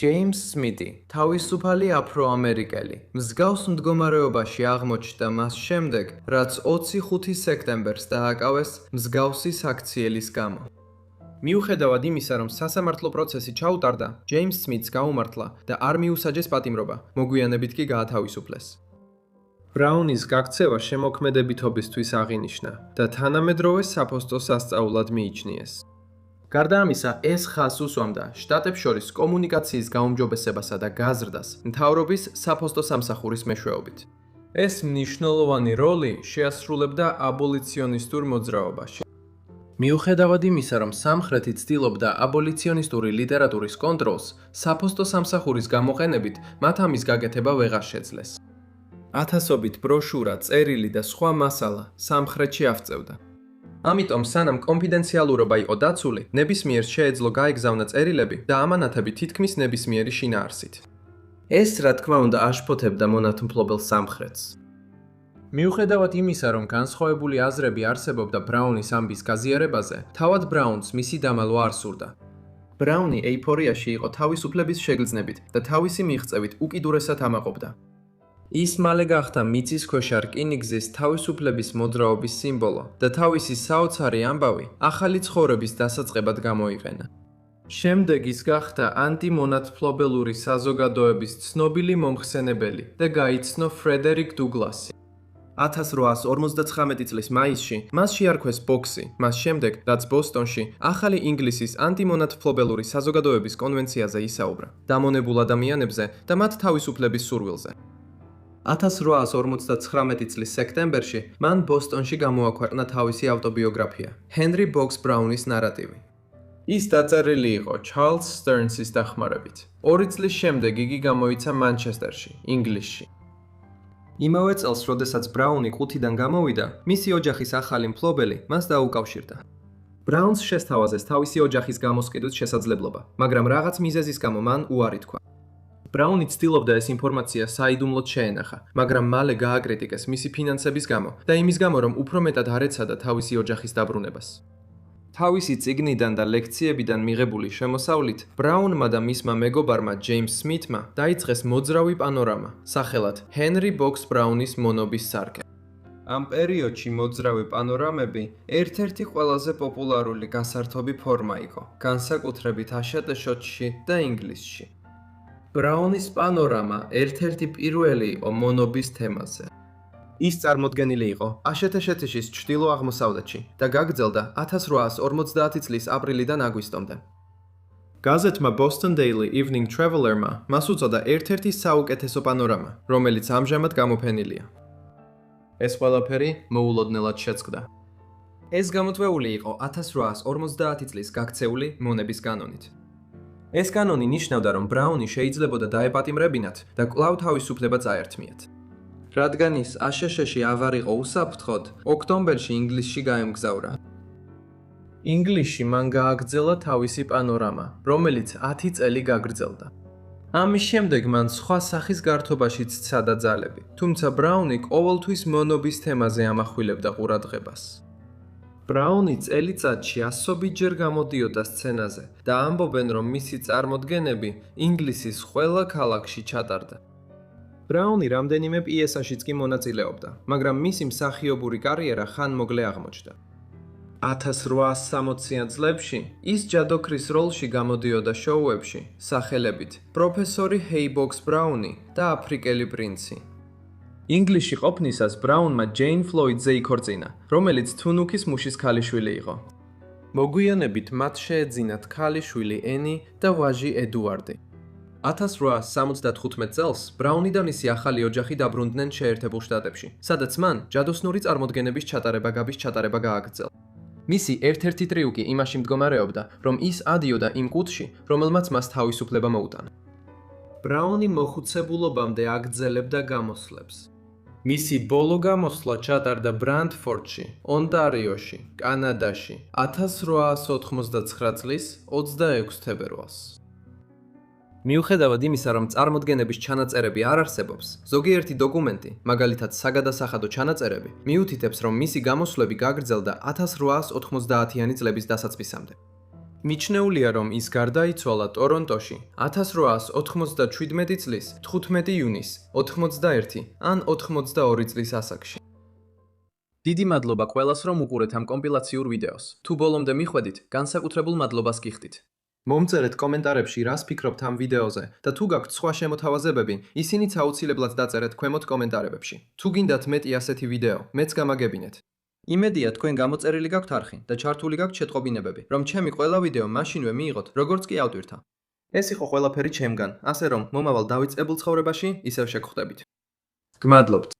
ჯეიმს სმითი, თავისუფალი აფრო-ამერიკელი, მსგავს მდგომარეობაში აღმოჩნდა მას შემდეგ, რაც 25 სექტემბერს დააკავეს მსგავსი საქციელის გამო. მიუხედავად იმისა, რომ სასამართლო პროცესი ჩაუტარდა, ჯეიმს სმითს გაუმართლა და არ მიუსაჯეს პატიმრობა, მოგვიანებით კი გაათავისუფლეს. ბრაუნის გაქცევა შემოქმედებითობისთვის აღინიშნა და თანამედროვე საფოსტო სასწაულად მიიჩნიეს. გარდა ამისა, ეს ხაზს უსვამდა შტატებს შორის კომუნიკაციის გაუმჯობესებასა და გაზრდას მთავრობის საფოსტო სამსახურის მეშვეობით. ეს მნიშვნელოვანი როლი შეასრულებდა აბოლიციონისტურ მოძრაობაში. მიუხედავად იმისა, რომ სამხრეთი ცდილობდა აბოლიციონისტური ლიტერატურის კონტროლს, საფოსტო სამსახურის გამოყენებით მათ ამის გაკეთება ვეღარ შეძლეს. ათასობით ბროშურა, წერილი და სხვა მასალა სამხრეთში აღწევდა. ამიტომ სანამ კონფიდენციალურობა იყო დაცული, ნებისმიერს შეეძლო გაეგზავნა წერილები და ამანათები თითქმის ნებისმიერი შინაარსით. ეს, რა თქმა უნდა, აშფოთებდა მონათმფლობელ სამხრეთს. მიუხედავად იმისა, რომ განსხვავებული აზრები არსებობდა ბრაუნის ამბის გაზიარებაზე, თავად ბრაუნს მისი დამალვა არ სურდა. ბრაუნი ეიფორიაში იყო თავისუფლების შეგრძნებით და თავისი მიღწევით უკიდურესად ამაყობდა. ის მალე გახდა მიწისქვეშა რკინიგზის თავისუფლების მოძრაობის სიმბოლო და თავისი საოცარი ამბავი ახალი ცხოვრების დასაწყებად გამოიყენა. შემდეგ ის გახდა ანტიმონათმფლობელური საზოგადოების ცნობილი მომხსენებელი და გაიცნო ფრედერიკ დუგლასი. 1859 წლის მაისში მას შეარქვეს ბოქსი, მას შემდეგ, რაც ბოსტონში ახალი ინგლისის ანტიმონათმფლობელური საზოგადოების კონვენციაზე ისაუბრა, დამონებულ ადამიანებზე და მათ თავისუფლების სურვილზე. 1859 წლის სექტემბერში მან ბოსტონში გამოაქვეყნა თავისი ავტობიოგრაფია, ჰენრი ბოქს ბრაუნის ნარატივი. ის დაწერილი იყო ჩარლზ სტერნსის დახმარებით. 2 წლის შემდეგ იგი გამოიცა მანჩესტერში, ინგლისში. იმავე წელს, როდესაც ბრაუნი ყუთიდან გამოვიდა, მისი ოჯახის ახალი მფლობელი მას დაუკავშირდა. ბრაუნს შესთავაზეს თავისი ოჯახის გამოსყიდვის შესაძლებლობა, მაგრამ რაღაც მიზეზის გამო მან უარი თქვა. ბრაუნი ცდილობდა ეს ინფორმაცია საიდუმლოდ შეენახა, მაგრამ მალე გააკრიტიკეს მისი ფინანსების გამო და იმის გამო, რომ უფრო მეტად არ ეცადა თავისი ოჯახის დაბრუნებას. თავისი წიგნიდან და ლექციებიდან მიღებული შემოსავლით, ბრაუნმა და მისმა მეგობარმა ჯეიმს სმითმა დაიწყეს მოძრავი პანორამა, სახელად ჰენრი ბოქს ბრაუნის მონობის სარკე. ამ პერიოდში მოძრავი პანორამები ერთ-ერთი ყველაზე პოპულარული გასართობი ფორმა იყო, განსაკუთრებით აშატე-შოტში და ინგლისში. ბრაუნის პანორამა ერთ-ერთი პირველი იყო მონობის თემაზე. ის წარმოდგენილი იყო აშატე-შეტიშის ჩრდილო-აღმოსავლეთში და გაგრძელდა 1850 წლის აპრილიდან აგვისტომდე. გაზეთმა Boston Daily Evening Traveler-მა მას უწოდა ერთ-ერთი საუკეთესო პანორამა, რომელიც ამჟამად გამოფენილია. ეს ყველაფერი მოულოდნელად შეწყდა. ეს გამოთვლეული იყო 1850 წლის გაქცეული მონების კანონით. ეს კანონი ნიშნავდა, რომ ბრაუნი შეიძლებოდა დაეპატიმრებინათ და კვლავ თავისუფლება წაერთმიათ. რადგან ის აშშ-ში აღარ იყო უსაფრთხოდ, ოქტომბერში ინგლისში გაემგზავრა. ინგლისში მან გააგრძელა თავისი პანორამა, რომელიც 10 წელი გაგრძელდა. ამის შემდეგ მან სხვა სახის გართობაშიც სცადა ძალები, თუმცა ბრაუნი ყოველთვის მონობის თემაზე ამახვილებდა ყურადღებას. ბრაუნი წელიწადში ასობით ჯერ გამოდიოდა სცენაზე და ამბობენ, რომ მისი წარმოდგენები ინგლისის ყველა ქალაქში ჩატარდა. ბრაუნი რამდენიმე პიესაშიც კი მონაწილეობდა, მაგრამ მისი მსახიობური კარიერა ხანმოკლე აღმოჩნდა. 1860-იან წლებში ის ჯადოქრის როლში გამოდიოდა შოუებში, სახელებით პროფესორი ჰეიბოქს ბრაუნი და აფრიკელი პრინცი. ინგლისში ყოფნისას ბრაუნმა ჯეინ ფლოიდზე იქორწინა, რომელიც თუნუქის მუშის ქალიშვილი იყო. მოგვიანებით მათ შეეძინათ ქალიშვილი ენი და ვაჟი ედუარდი. 1875 წელს ბრაუნი და მისი ახალი ოჯახი დაბრუნდნენ შეერთებულ შტატებში, სადაც მან ჯადოსნური წარმოდგენების ჩატარება გააგრძელა. მისი ერთ-ერთი ტრიუკი იმაში მდგომარეობდა, რომ ის ადიოდა იმ კუთში, რომელმაც მას თავისუფლება მოუტანა. ბრაუნი მოხუცებულობამდე აგრძელებდა გამოსვლებს. მისი ბოლო გამოსვლა ჩატარდა ბრანდფორდში, ონტარიოში, კანადაში, 1889 წლის 26 თებერვალს. მიუხედავად იმისა, რომ წარმოდგენების ჩანაწერები არ არსებობს, ზოგიერთი დოკუმენტი, მაგალითად საგადასახადო ჩანაწერები, მიუთითებს, რომ მისი გამოსვლები გაგრძელდა 1890-იანი წლების დასაწყისამდე. მიჩნეულია, რომ ის გარდაიცვალა ტორონტოში 1897 წლის 15 იუნის 91 ან 92 წლის ასაკში. დიდი მადლობა ყველას, რომ უყურეთ ამ კომპილაციურ ვიდეოს. თუ ბოლომდე მიხვედით, განსაკუთრებულ მადლობას გიხდით. მომწერეთ კომენტარებში, რას ფიქრობთ ამ ვიდეოზე და თუ გაქვთ სხვა შემოთავაზებები, ისინიც აუცილებლად დაწერეთ ქვემოთ კომენტარებში. თუ გინდათ მეტი ასეთი ვიდეო, მეც გამაგებინეთ. იმედია თქვენ გამოწერილი გაქვთ არხი და ჩართული გაქვთ შეტყობინებები, რომ ჩემი ყველა ვიდეო მაშინვე მიიღოთ, როგორც კი ავტვირთა. ეს იყო ყველაფერი ჩემგან, ასე რომ მომავალ დავიწყებულ ცხოვრებაში ისევ შეგხვდებით. გმადლობთ.